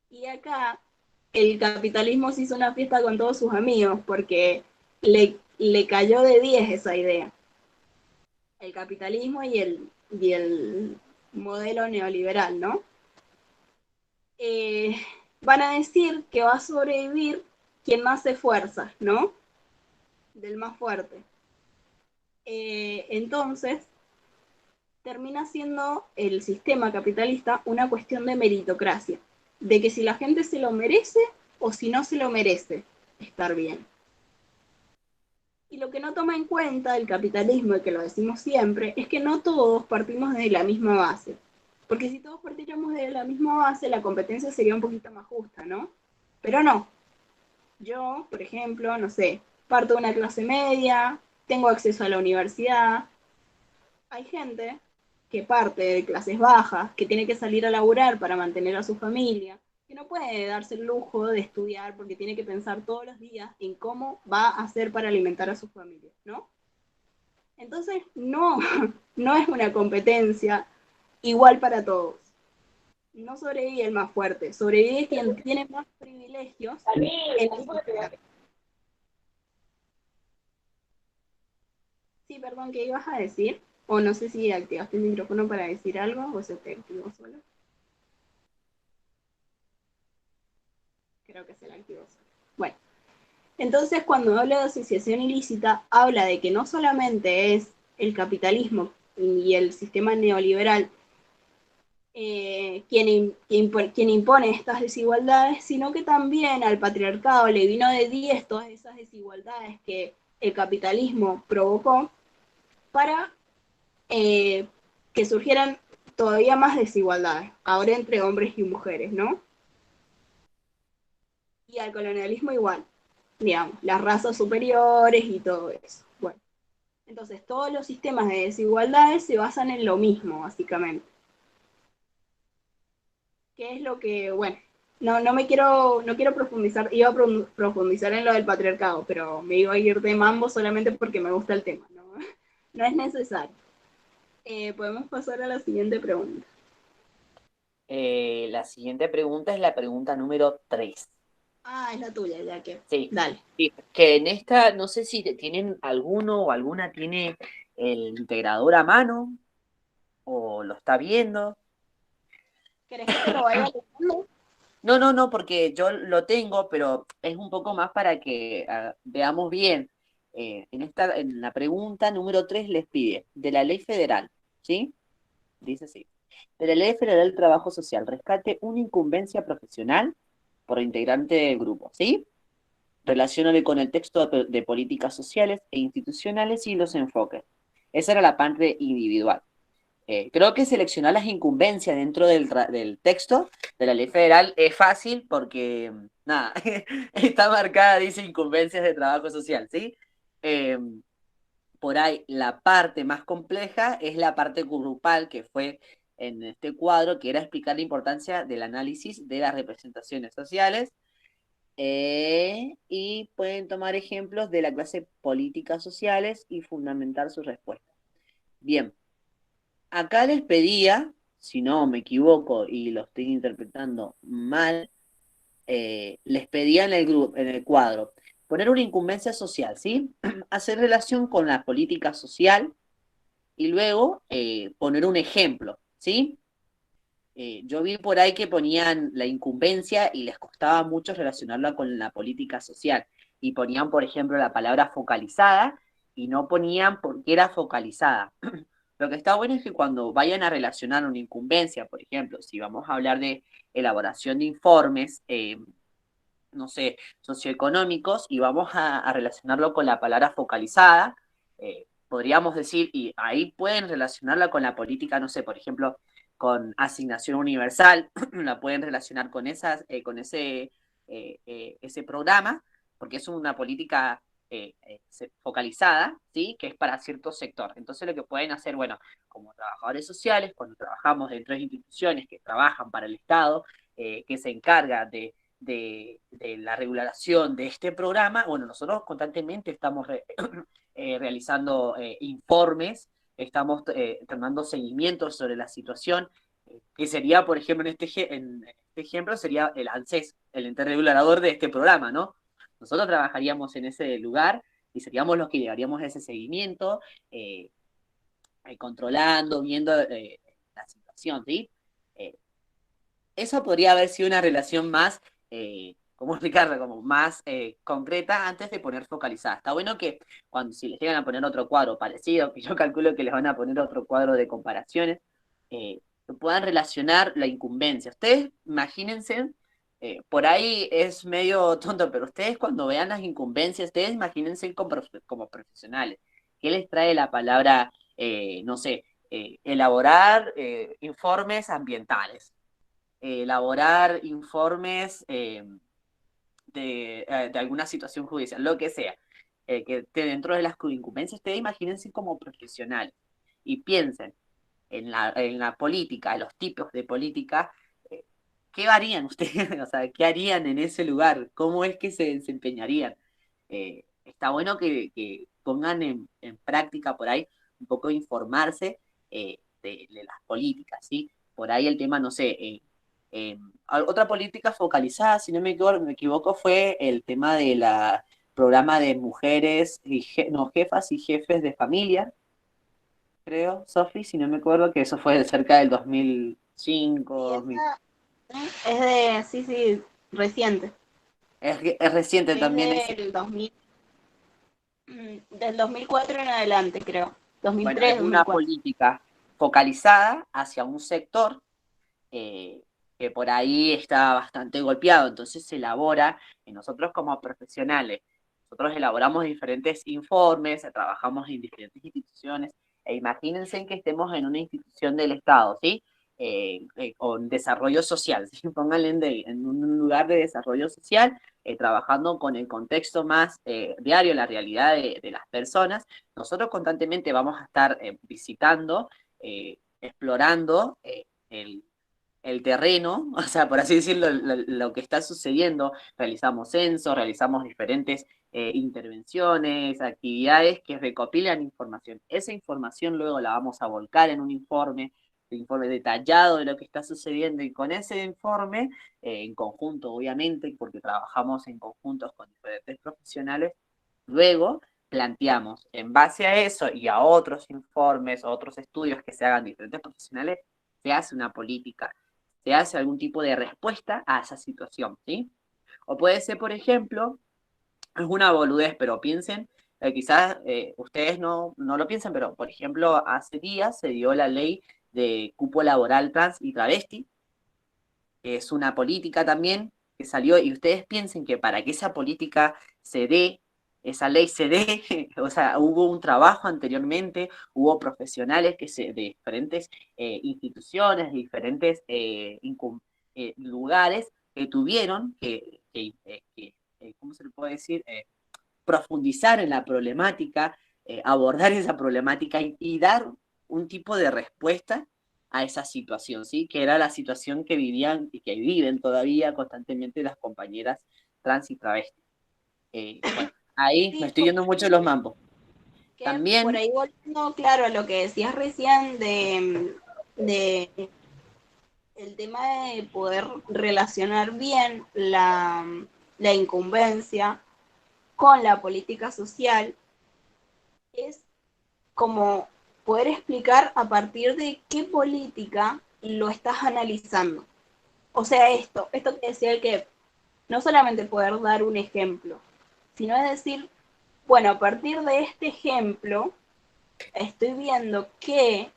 Y acá el capitalismo se hizo una fiesta con todos sus amigos porque le cayó de 10 esa idea. el capitalismo y el modelo neoliberal, ¿no? Van a decir que va a sobrevivir quien más se esfuerza, ¿no? Del más fuerte. Entonces, termina siendo el sistema capitalista una cuestión de meritocracia, de que si la gente se lo merece o si no se lo merece estar bien. Y lo que no toma en cuenta el capitalismo, y que lo decimos siempre, es que no todos partimos de la misma base. Porque si todos partiéramos de la misma base, la competencia sería un poquito más justa, ¿no? Pero no. Yo, por ejemplo, no sé, parto de una clase media, tengo acceso a la universidad. Hay gente que parte de clases bajas, que tiene que salir a laburar para mantener a su familia, que no puede darse el lujo de estudiar porque tiene que pensar todos los días en cómo va a hacer para alimentar a su familia, ¿no? Entonces, no, no es una competencia igual para todos. No sobrevive el más fuerte, sobrevive quien tiene más privilegios en la sociedad. Sí, perdón, ¿qué ibas a decir? O no sé si activaste el micrófono para decir algo o se te activó solo. Creo que se la activó solo. Bueno, entonces cuando habla de asociación ilícita, habla de que no solamente es el capitalismo y el sistema neoliberal quien impone estas desigualdades, sino que también al patriarcado le vino de 10 todas esas desigualdades que el capitalismo provocó para que surgieran todavía más desigualdades, ahora entre hombres y mujeres, ¿no? Y al colonialismo igual, digamos, las razas superiores y todo eso. Bueno, entonces todos los sistemas de desigualdades se basan en lo mismo, básicamente. ¿Qué es lo que, bueno, no quiero profundizar, iba a profundizar en lo del patriarcado, pero me iba a ir de mambo solamente porque me gusta el tema, ¿no? No es necesario. Podemos pasar a la siguiente pregunta. La siguiente pregunta es la pregunta número 3. Ah, es la tuya, ya que. Sí. Dale. Sí, que en esta, no sé si tienen alguno o alguna tiene el integrador a mano o lo está viendo. ¿Querés que te lo vaya leyendo? No, porque yo lo tengo, pero es un poco más para que veamos bien. En la pregunta número 3 les pide, de la ley federal, ¿sí? Dice así. De la Ley Federal del Trabajo Social, rescate una incumbencia profesional por integrante del grupo, ¿sí? Relaciónale con el texto de políticas sociales e institucionales y los enfoques. Esa era la parte individual. Creo que seleccionar las incumbencias dentro del texto de la ley federal es fácil porque, nada, está marcada, dice incumbencias de trabajo social, ¿sí? Por ahí la parte más compleja es la parte grupal que fue en este cuadro, que era explicar la importancia del análisis de las representaciones sociales, y pueden tomar ejemplos de la clase políticas sociales y fundamentar su respuesta. Bien, acá les pedía, si no me equivoco y lo estoy interpretando mal, les pedía en el cuadro poner una incumbencia social, ¿sí? Hacer relación con la política social y luego poner un ejemplo, ¿sí? Yo vi por ahí que ponían la incumbencia y les costaba mucho relacionarla con la política social. Y ponían, por ejemplo, la palabra focalizada y no ponían por qué era focalizada. Lo que está bueno es que cuando vayan a relacionar una incumbencia, por ejemplo, si vamos a hablar de elaboración de informes, no sé, socioeconómicos, y vamos a relacionarlo con la palabra focalizada, podríamos decir, y ahí pueden relacionarla con la política, no sé, por ejemplo, con asignación universal, la pueden relacionar con ese programa, porque es una política focalizada, ¿sí? Que es para cierto sector. Entonces lo que pueden hacer, bueno, como trabajadores sociales, cuando trabajamos dentro de instituciones que trabajan para el Estado, que se encarga de la regulación de este programa, bueno, nosotros constantemente estamos realizando informes, estamos tomando seguimientos sobre la situación, que sería, por ejemplo, en este ejemplo, sería el ANSES, el ente regulador de este programa, ¿no? Nosotros trabajaríamos en ese lugar y seríamos los que llevaríamos ese seguimiento, controlando, viendo la situación, ¿sí? Eh, Eso podría haber sido una relación más, ¿cómo explicarlo? Como más concreta antes de poner focalizada. Está bueno que cuando si les llegan a poner otro cuadro parecido, que yo calculo que les van a poner otro cuadro de comparaciones, que puedan relacionar la incumbencia. Ustedes imagínense, por ahí es medio tonto, pero ustedes cuando vean las incumbencias, ustedes imagínense como profesionales. ¿Qué les trae la palabra, no sé, elaborar informes ambientales? Elaborar informes de alguna situación judicial, lo que sea, dentro de las incumbencias, ustedes imagínense como profesionales y piensen en la política, en los tipos de política, eh, ¿qué harían ustedes? O sea, ¿qué harían en ese lugar? ¿Cómo es que se desempeñarían? Está bueno que pongan en práctica por ahí un poco informarse de las políticas, ¿sí? Por ahí el tema, no sé, otra política focalizada, si no me equivoco, fue el tema de la programa de mujeres, no, jefas y jefes de familia, creo, Sofi, si no me acuerdo, que eso fue cerca del 2005, Sí, 2000. es de, sí, sí, reciente. Es reciente Es también ese. del 2000, del 2004 en adelante, creo. Bueno, es 2003, una 2004. política focalizada hacia un sector eh, que por ahí está bastante golpeado, entonces se elabora, y nosotros como profesionales, nosotros elaboramos diferentes informes, trabajamos en diferentes instituciones, e imagínense que estemos en una institución del Estado, ¿sí? Con desarrollo social, ¿sí? Pónganle en un lugar de desarrollo social, trabajando con el contexto más diario, la realidad de las personas. Nosotros constantemente vamos a estar visitando, explorando el terreno, o sea, por así decirlo, lo que está sucediendo. Realizamos censos, realizamos diferentes intervenciones, actividades que recopilan información. Esa información luego la vamos a volcar en un informe detallado de lo que está sucediendo, y con ese informe, en conjunto, obviamente, porque trabajamos en conjuntos con diferentes profesionales, luego planteamos, en base a eso y a otros informes, otros estudios que se hagan diferentes profesionales, se hace una política, se hace algún tipo de respuesta a esa situación, ¿sí? O puede ser, por ejemplo, es una boludez, pero piensen, quizás ustedes no lo piensen, pero por ejemplo, hace días se dio la ley de cupo laboral trans y travesti, que es una política también que salió, y ustedes piensen que para que esa política se dé, esa ley se dé, o sea, hubo un trabajo anteriormente, hubo profesionales de diferentes instituciones, de diferentes lugares que tuvieron ¿cómo se le puede decir? Profundizar en la problemática, abordar esa problemática y dar un tipo de respuesta a esa situación, ¿sí? Que era la situación que vivían y que viven todavía constantemente las compañeras trans y travestis. Bueno, ahí me Sí, estoy yendo mucho de los mambos. que por También, ahí volviendo, claro, a lo que decías recién de el tema de poder relacionar bien la incumbencia con la política social, es como poder explicar a partir de qué política lo estás analizando. O sea, esto que decía que no solamente poder dar un ejemplo, sino es decir, bueno, a partir de este ejemplo, estoy viendo que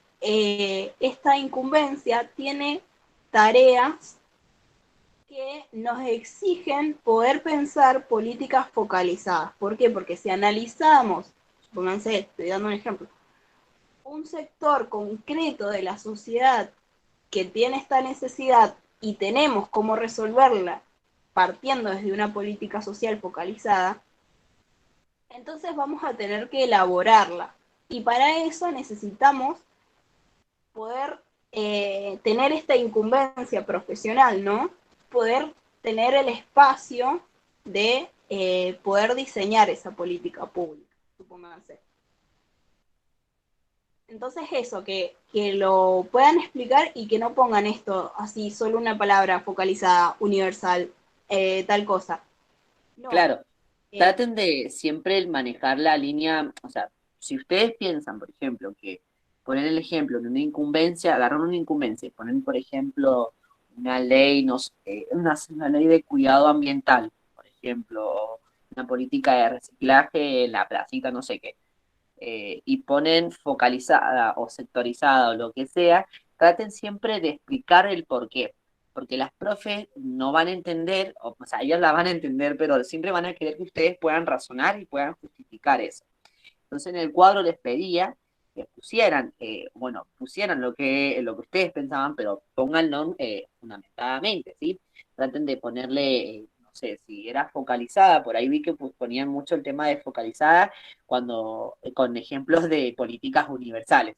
esta incumbencia tiene tareas que nos exigen poder pensar políticas focalizadas. ¿Por qué? Porque si analizamos, pónganse, estoy dando un ejemplo, un sector concreto de la sociedad que tiene esta necesidad y tenemos cómo resolverla partiendo desde una política social focalizada, entonces vamos a tener que elaborarla. Y para eso necesitamos poder tener esta incumbencia profesional, ¿no? Poder tener el espacio de poder diseñar esa política pública, supónganse. Entonces eso, que lo puedan explicar y que no pongan esto así, solo una palabra focalizada, universal, tal cosa. No. claro, traten de siempre manejar la línea, o sea, si ustedes piensan, por ejemplo, que ponen el ejemplo de una incumbencia, agarran una incumbencia y ponen, por ejemplo, una ley, no sé, una ley de cuidado ambiental, por ejemplo, una política de reciclaje en la placita, no sé qué, y ponen focalizada o sectorizada o lo que sea, traten siempre de explicar el por qué. Porque las profes no van a entender, o sea, ellas la van a entender, pero siempre van a querer que ustedes puedan razonar y puedan justificar eso. Entonces en el cuadro les pedía que pusieran, pusieran lo que ustedes pensaban, pero pónganlo fundamentadamente, ¿sí? Traten de ponerle, no sé, si era focalizada, por ahí vi que ponían mucho el tema de focalizada cuando, con ejemplos de políticas universales.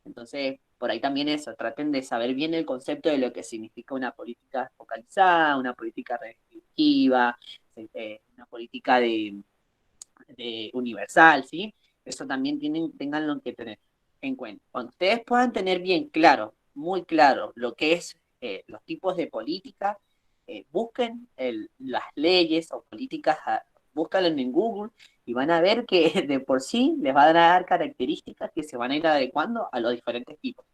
Entonces, por ahí también eso, traten de saber bien el concepto de lo que significa una política focalizada, una política restrictiva, una política de universal, ¿sí? Eso también tenganlo que tener en cuenta. Cuando ustedes puedan tener bien claro, muy claro, lo que es los tipos de política, busquen las leyes o políticas, búscalo en Google y van a ver que de por sí les van a dar características que se van a ir adecuando a los diferentes tipos.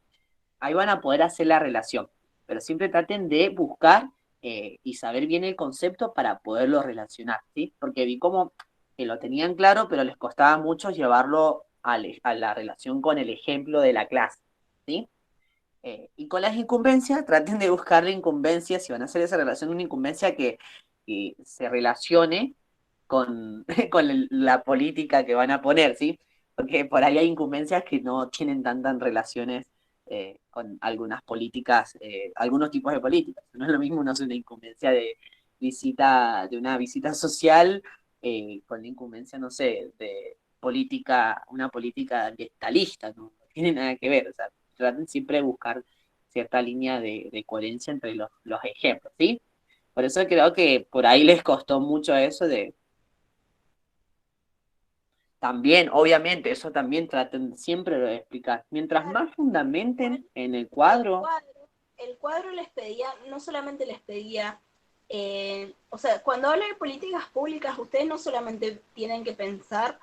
Ahí van a poder hacer la relación, pero siempre traten de buscar y saber bien el concepto para poderlo relacionar, ¿sí? Porque vi como que lo tenían claro, pero les costaba mucho llevarlo a la relación con el ejemplo de la clase, ¿sí? Y con las incumbencias, traten de buscar la incumbencia, si van a hacer esa relación, una incumbencia que se relacione con, la política que van a poner, ¿sí? Porque por ahí hay incumbencias que no tienen tantas relaciones con algunas políticas, algunos tipos de políticas. No es lo mismo uno hace una incumbencia de una visita social con la incumbencia, no sé, de política, una política ambientalista, ¿no? No tiene nada que ver, o sea, traten siempre de buscar cierta línea de coherencia entre los ejemplos, ¿sí? Por eso creo que por ahí les costó mucho eso de... También, obviamente, eso también traten siempre de explicar. Mientras Claro, más fundamenten en el el cuadro, cuadro, el cuadro les pedía, no solamente les pedía, o sea, cuando habla de políticas públicas, ustedes no solamente tienen que pensar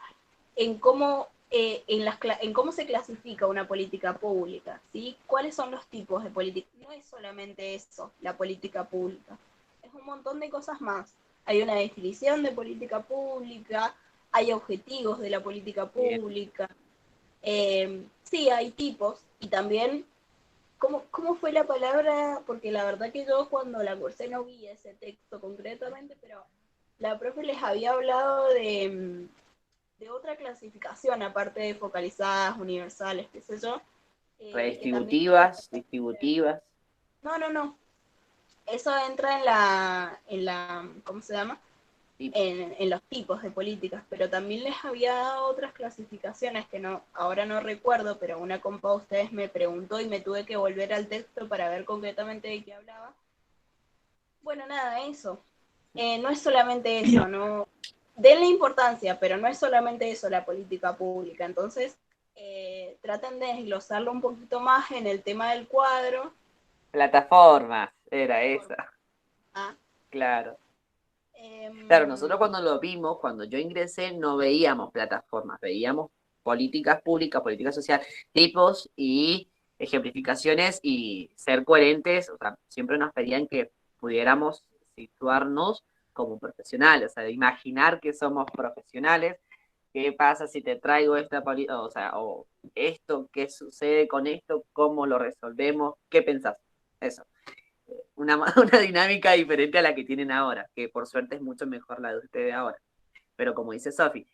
en cómo, en cómo se clasifica una política pública, ¿sí? ¿Cuáles son los tipos de política? No es solamente eso, la política pública. Es un montón de cosas más. Hay una definición de política pública, hay objetivos de la política bien, pública. Sí, hay tipos y también, ¿cómo fue la palabra? Porque la verdad que yo cuando la cursé no vi ese texto concretamente, pero la profe les había hablado de otra clasificación, aparte de focalizadas, universales, qué sé yo, que también... redistributivas, distributivas, No, no, no. Eso entra en la, ¿cómo se llama? y En los tipos de políticas, pero también les había dado otras clasificaciones que no, ahora no recuerdo, pero una compa de ustedes me preguntó y me tuve que volver al texto para ver concretamente de qué hablaba. Bueno, nada, eso. No es solamente eso, no, denle importancia, pero no es solamente eso la política pública. Entonces, traten de desglosarlo un poquito más en el tema del cuadro. plataformas, era esa, Ah, claro. Claro, nosotros em, cuando lo vimos, cuando yo ingresé, no veíamos plataformas, veíamos políticas públicas, política social, tipos y ejemplificaciones y ser coherentes, o sea, siempre nos pedían que pudiéramos situarnos como profesionales, o sea, de imaginar que somos profesionales, qué pasa si te traigo esta política, o sea, o esto, qué sucede con esto, cómo lo resolvemos, qué pensás, eso una, una dinámica diferente a la que tienen ahora, que por suerte es mucho mejor la de ustedes ahora. Pero como dice Sofi,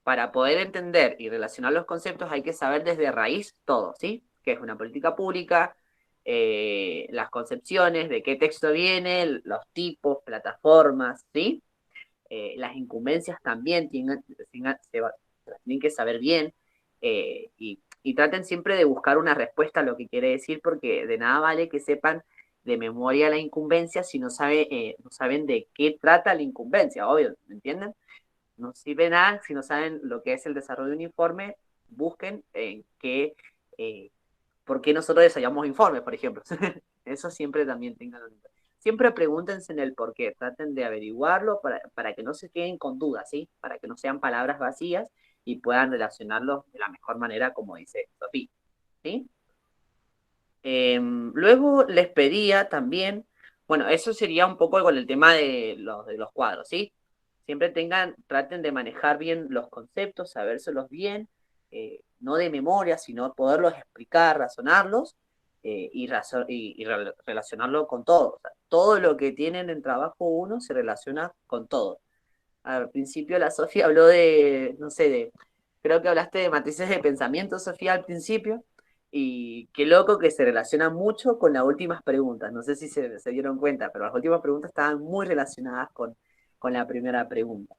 para poder entender y relacionar los conceptos hay que saber desde raíz todo, ¿sí? ¿Qué es una política pública? Las concepciones, de qué texto viene, los tipos, plataformas, ¿sí? Las incumbencias también tienen que saber bien y traten siempre de buscar una respuesta a lo que quiere decir porque de nada vale que sepan de memoria la incumbencia si no saben de qué trata la incumbencia, obvio, ¿me entienden? No sirve nada si no saben lo que es el desarrollo de un informe, busquen eh, por qué nosotros desarrollamos informes, por ejemplo. Eso siempre también tengan en cuenta. Siempre pregúntense en el por qué, traten de averiguarlo para que no se queden con dudas, ¿sí? Para que no sean palabras vacías y puedan relacionarlos de la mejor manera, como dice Sofía. ¿sí? Luego les pedía también, bueno, eso sería un poco con el tema de los cuadros, ¿sí? Siempre traten de manejar bien los conceptos, sabérselos bien, no de memoria, sino poderlos explicar, razonarlos relacionarlo con todo. O sea, todo lo que tienen en trabajo uno se relaciona con todo. Al principio la Sofía habló de, no sé, creo que hablaste de matrices de pensamiento, Sofía, al principio, y qué loco que se relaciona mucho con las últimas preguntas. No sé si se dieron cuenta, pero las últimas preguntas estaban muy relacionadas con la primera pregunta.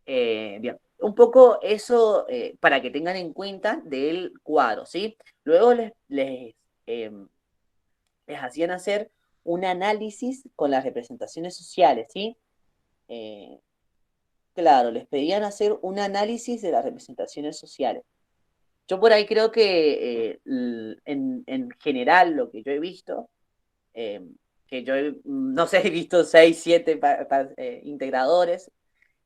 Bien, un poco eso para que tengan en cuenta del cuadro, ¿sí? Luego eh, les hacían hacer un análisis con las representaciones sociales, ¿sí? Eh, Claro, les pedían hacer un análisis de las representaciones sociales. Yo por ahí creo que en general lo que yo he visto, eh, no sé, he visto 6, 7 integradores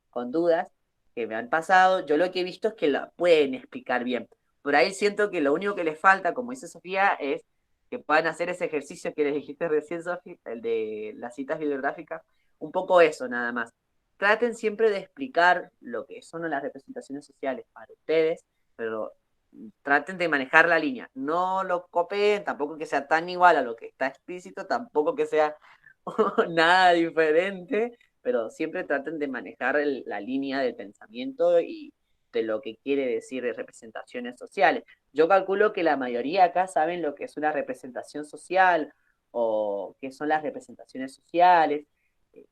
con dudas que me han pasado, yo lo que he visto es que la pueden explicar bien. Por ahí siento que lo único que les falta, como dice Sofía, es que puedan hacer ese ejercicio que les dijiste recién, Sofía, el de las citas bibliográficas, un poco eso nada más. Traten siempre de explicar lo que son las representaciones sociales para ustedes, pero traten de manejar la línea. No lo copien, tampoco que sea tan igual a lo que está explícito, tampoco que sea nada diferente, pero siempre traten de manejar la línea del pensamiento y de lo que quiere decir de representaciones sociales. Yo calculo que la mayoría acá saben lo que es una representación social o qué son las representaciones sociales,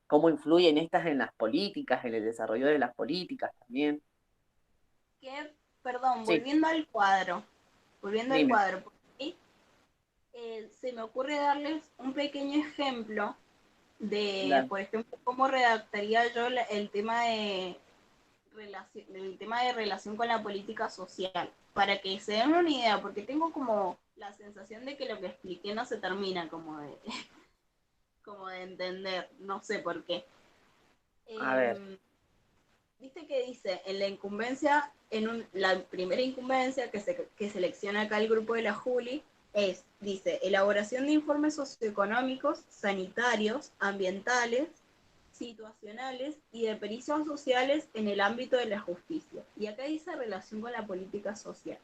cómo influyen estas en las políticas, en el desarrollo de las políticas también. Que, perdón, Sí, volviendo al dime. cuadro, porque se me ocurre darles un pequeño ejemplo de, Dale. por ejemplo, cómo redactaría yo el tema de relación con la política social, para que se den una idea, porque tengo como la sensación de que lo que expliqué no se termina como de, como de entender, no sé por qué. A ver, Viste que dice, en la incumbencia, la primera incumbencia que selecciona acá el grupo de la Juli, dice, elaboración de informes socioeconómicos, sanitarios, ambientales, situacionales y de pericias sociales en el ámbito de la justicia. Y acá dice relación con la política social.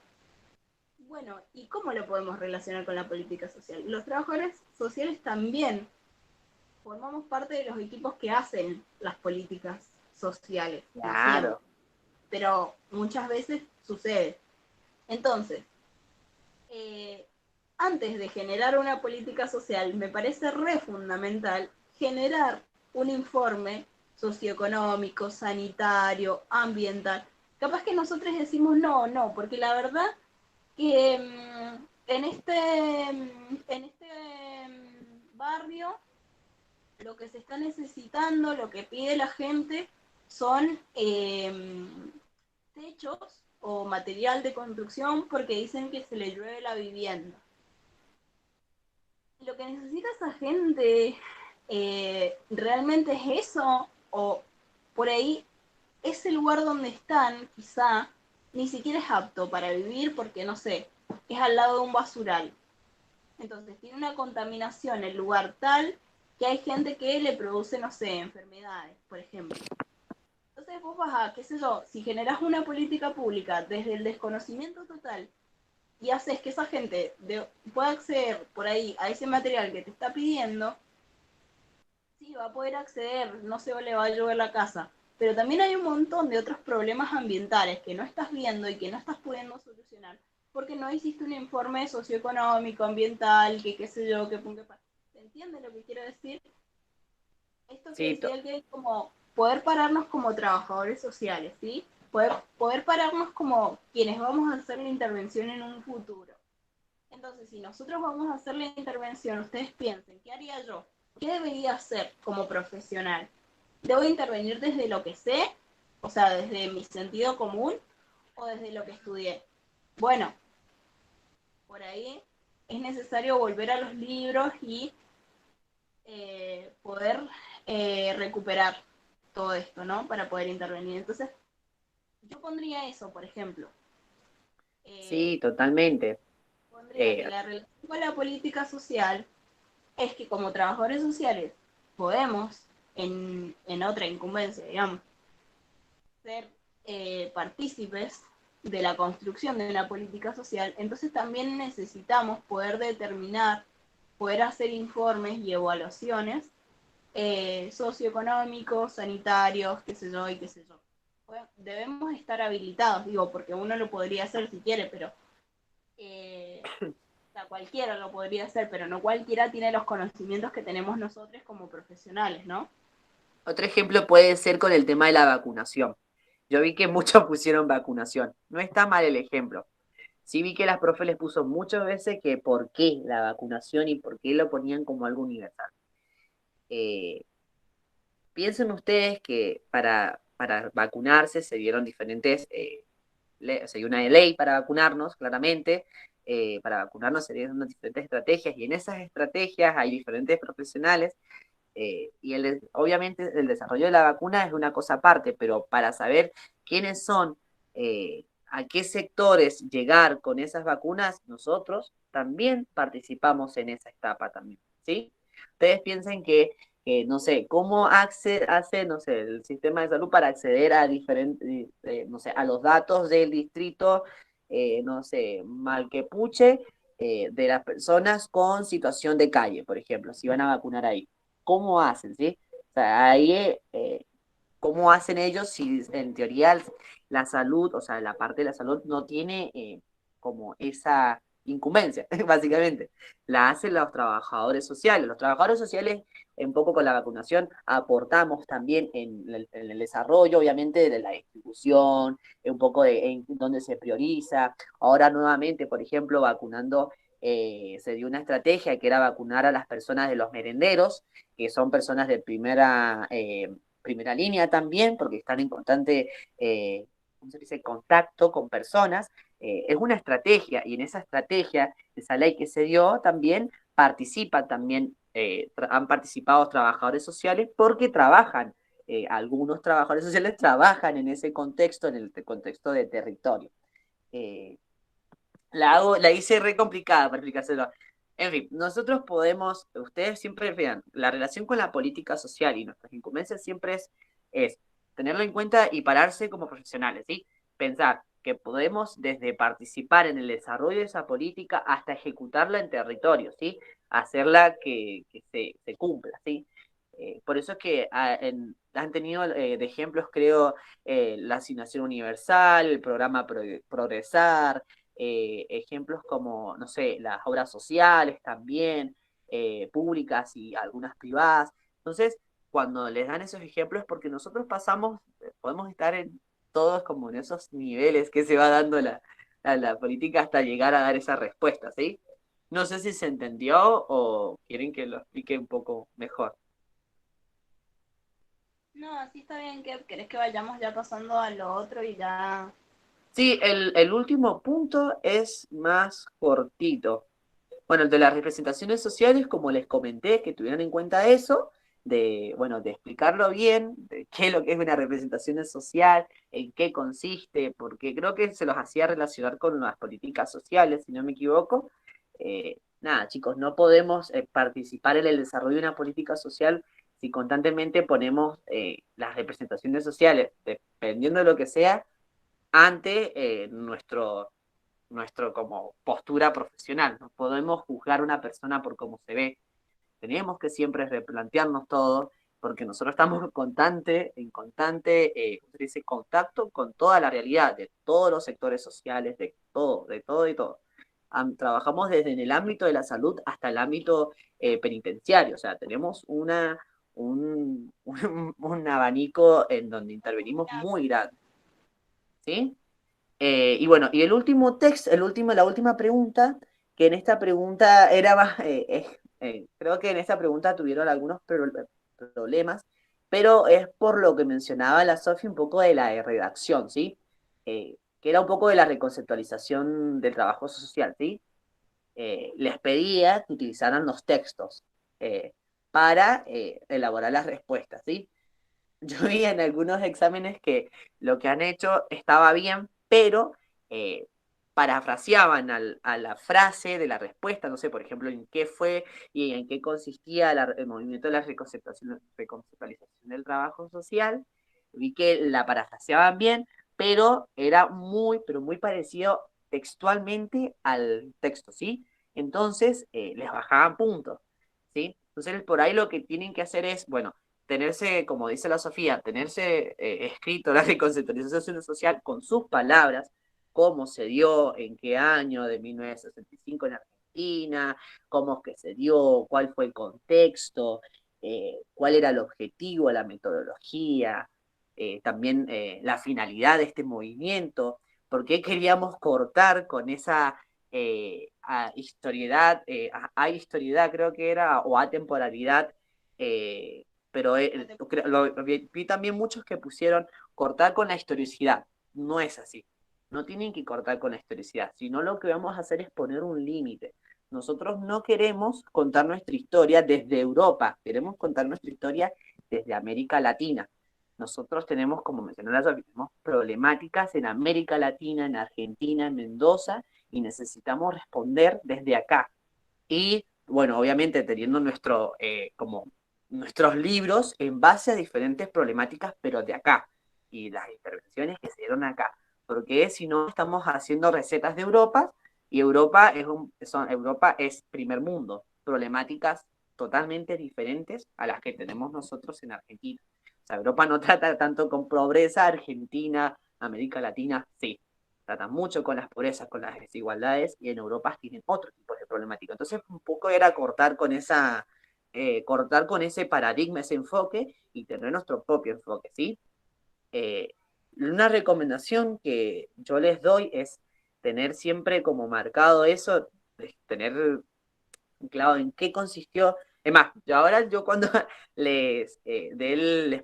Bueno, ¿y cómo lo podemos relacionar con la política social? Los trabajadores sociales también formamos parte de los equipos que hacen las políticas sociales, no siempre, claro. pero muchas veces sucede. Entonces, eh, antes de generar una política social, me parece re fundamental generar un informe socioeconómico, sanitario, ambiental. Capaz que nosotros decimos no, porque la verdad que en este barrio lo que se está necesitando, lo que pide la gente son techos o material de construcción porque dicen que se le llueve la vivienda. Lo que necesita esa gente realmente es eso, o por ahí ese lugar donde están quizá ni siquiera es apto para vivir porque no sé, es al lado de un basural. Entonces tiene una contaminación el lugar tal que hay gente que le produce, no sé, enfermedades, por ejemplo. Entonces vos vas a, qué sé yo, si generás una política pública desde el desconocimiento total y haces que esa gente pueda acceder por ahí a ese material que te está pidiendo, sí, va a poder acceder, no se le va a llover la casa. Pero también hay un montón de otros problemas ambientales que no estás viendo y que no estás pudiendo solucionar porque no hiciste un informe socioeconómico, ambiental, que qué sé yo, que punto. ¿Se entiende lo que quiero decir? Esto que Sí, decía que es como poder pararnos como trabajadores sociales, ¿sí? Poder pararnos como quienes vamos a hacer la intervención en un futuro. Entonces, si nosotros vamos a hacer la intervención, ustedes piensen, ¿qué haría yo? ¿Qué debería hacer como profesional? ¿Debo intervenir desde lo que sé? O sea, desde mi sentido común o desde lo que estudié. Bueno, por ahí es necesario volver a los libros y poder recuperar todo esto, ¿no? Para poder intervenir. Entonces, yo pondría eso, por ejemplo. sí, Eh, totalmente. supondría que la relación con la política social es que como trabajadores sociales podemos, en otra incumbencia, digamos, ser partícipes de la construcción de una política social, entonces también necesitamos poder determinar, poder hacer informes y evaluaciones socioeconómicos, sanitarios, qué sé yo y qué sé yo. Bueno, debemos estar habilitados, digo, porque uno lo podría hacer si quiere, pero o sea, cualquiera lo podría hacer, pero no cualquiera tiene los conocimientos que tenemos nosotros como profesionales, ¿no? Otro ejemplo puede ser con el tema de la vacunación. Yo vi que muchos pusieron vacunación. No está mal el ejemplo. Sí vi que las profes les puso muchas veces que por qué la vacunación y por qué lo ponían como algo universal. Eh, Piensen ustedes que para vacunarse se dieron diferentes, se dio una ley para vacunarnos, claramente. Para vacunarnos se dieron diferentes estrategias y en esas estrategias hay diferentes profesionales. Y obviamente el desarrollo de la vacuna es una cosa aparte, pero para saber quiénes son, a qué sectores llegar con esas vacunas, nosotros también participamos en esa etapa también, ¿sí? Ustedes piensen que no sé, cómo hace, no sé, el sistema de salud para acceder a diferentes, no sé, a los datos del distrito, no sé, Malquepuche, de las personas con situación de calle, por ejemplo, si van a vacunar ahí. ¿Cómo hacen, sí? O sea, ahí, ¿cómo hacen ellos si en teoría la salud, o sea, la parte de la salud no tiene como esa incumbencia, básicamente? La hacen los trabajadores sociales. Los trabajadores sociales, un poco con la vacunación, aportamos también en el desarrollo, obviamente, de la distribución, un poco de en dónde se prioriza. Ahora nuevamente, por ejemplo, vacunando, se dio una estrategia que era vacunar a las personas de los merenderos, que son personas de primera línea también, porque están en constante, ¿cómo se dice?, contacto con personas. Es una estrategia, y en esa estrategia, esa ley que se dio, también participan también, han participado trabajadores sociales porque trabajan, algunos trabajadores sociales trabajan en ese contexto, en el contexto de territorio. La hice re complicada para explicárselo. En fin, nosotros podemos, ustedes siempre vean, la relación con la política social y nuestras incumbencias siempre es tenerlo en cuenta y pararse como profesionales, ¿sí? Pensar que podemos desde participar en el desarrollo de esa política hasta ejecutarla en territorio, ¿sí? Hacerla que se cumpla, ¿sí? Por eso es que han tenido de ejemplos, creo, la asignación universal, el programa Progresar, ejemplos como, no sé, las obras sociales también, públicas y algunas privadas. Entonces, cuando les dan esos ejemplos, porque nosotros pasamos, podemos estar en todos como en esos niveles que se va dando la política hasta llegar a dar esa respuesta, ¿sí? No sé si se entendió o quieren que lo explique un poco mejor. No, así está bien. Que ¿querés que vayamos ya pasando a lo otro y ya? Sí, el último punto es más cortito. Bueno, el de las representaciones sociales, como les comenté, que tuvieran en cuenta eso, bueno, de explicarlo bien, de qué es lo que es una representación social, en qué consiste, porque creo que se los hacía relacionar con las políticas sociales, si no me equivoco. Nada, chicos, no podemos participar en el desarrollo de una política social si constantemente ponemos las representaciones sociales, dependiendo de lo que sea, ante nuestro como postura profesional. No podemos juzgar a una persona por cómo se ve. Tenemos que siempre replantearnos todo, porque nosotros estamos en constante, ¿cómo se dice?, contacto con toda la realidad, de todos los sectores sociales, de todo, de todo y todo. Trabajamos desde en el ámbito de la salud hasta el ámbito penitenciario, o sea, tenemos un abanico en donde intervenimos muy grande, ¿sí? Y bueno, y el último texto, la última pregunta, que en esta pregunta era más, creo que en esta pregunta tuvieron algunos problemas, pero es por lo que mencionaba la Sofi un poco de la redacción, ¿sí? Que era un poco de la reconceptualización del trabajo social, ¿sí? Les pedía que utilizaran los textos para elaborar las respuestas, ¿sí? Yo vi en algunos exámenes que lo que han hecho estaba bien, pero parafraseaban a la frase de la respuesta, no sé, por ejemplo, en qué fue y en qué consistía el movimiento de la reconceptualización del trabajo social. Vi que la parafraseaban bien, pero era pero muy parecido textualmente al texto, ¿sí? Entonces, les bajaban puntos, ¿sí? Entonces, por ahí lo que tienen que hacer es, bueno, tenerse, como dice la Sofía, tenerse escrito la reconceptualización social con sus palabras, cómo se dio, en qué año de 1965 en Argentina, cómo es que se dio, cuál fue el contexto, cuál era el objetivo, la metodología, también la finalidad de este movimiento, por qué queríamos cortar con esa historiedad, historiedad creo que era, o atemporalidad, pero vi también muchos que pusieron cortar con la historicidad. No es así. No tienen que cortar con la historicidad, sino lo que vamos a hacer es poner un límite. Nosotros no queremos contar nuestra historia desde Europa, queremos contar nuestra historia desde América Latina. Nosotros tenemos, como mencioné la Sofía, tenemos problemáticas en América Latina, en Argentina, en Mendoza, y necesitamos responder desde acá. Y, bueno, obviamente teniendo como nuestros libros en base a diferentes problemáticas, pero de acá, y las intervenciones que se dieron acá. Porque si no, estamos haciendo recetas de Europa, y Europa es primer mundo, problemáticas totalmente diferentes a las que tenemos nosotros en Argentina. O sea, Europa no trata tanto con pobreza, Argentina, América Latina, sí, tratan mucho con las pobrezas, con las desigualdades, y en Europa tienen otro tipo de problemática. Entonces, un poco era cortar con ese paradigma, ese enfoque, y tener nuestro propio enfoque, ¿sí? Una recomendación que yo les doy es tener siempre como marcado eso, tener claro en qué consistió. Es más, yo cuando les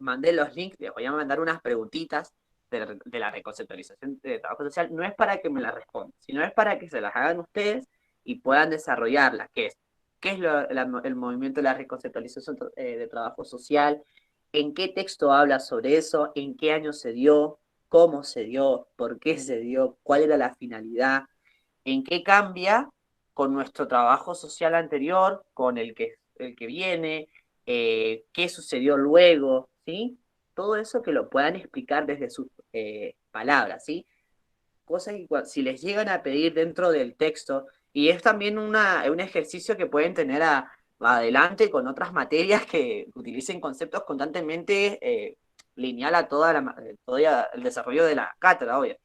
mandé los links, les voy a mandar unas preguntitas de la reconceptualización de trabajo social, no es para que me las respondan, sino es para que se las hagan ustedes y puedan desarrollarlas, qué es el movimiento de la reconceptualización de trabajo social, en qué texto habla sobre eso, en qué año se dio, cómo se dio, por qué se dio, cuál era la finalidad, en qué cambia con nuestro trabajo social anterior, con el que viene, qué sucedió luego, ¿sí? Todo eso que lo puedan explicar desde sus palabras, ¿sí? Cosas que si les llegan a pedir dentro del texto, y es también un ejercicio que pueden tener adelante con otras materias que utilicen conceptos constantemente lineal a todo el desarrollo de la cátedra, obvio.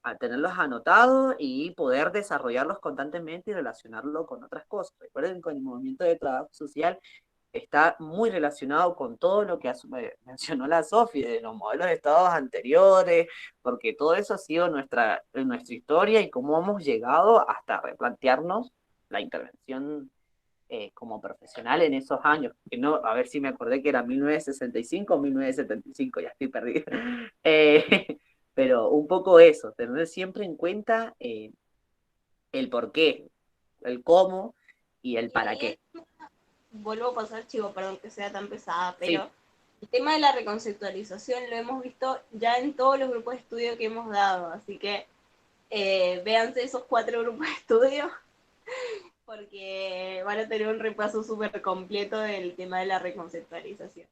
A tenerlos anotados y poder desarrollarlos constantemente y relacionarlo con otras cosas. Recuerden que el movimiento de trabajo social está muy relacionado con todo lo que mencionó la Sofi, de los modelos de estados anteriores, porque todo eso ha sido nuestra historia y cómo hemos llegado hasta replantearnos la intervención como profesional en esos años. Que no, a ver si me acordé que era 1965 o 1975, ya estoy perdido. Pero un poco eso, tener siempre en cuenta el por qué, el cómo y el para qué. Vuelvo a pasar, chivo, perdón que sea tan pesada, pero Sí. el tema de la reconceptualización lo hemos visto ya en todos los grupos de estudio que hemos dado, así que véanse esos 4 grupos de estudio, porque van a tener un repaso súper completo del tema de la reconceptualización.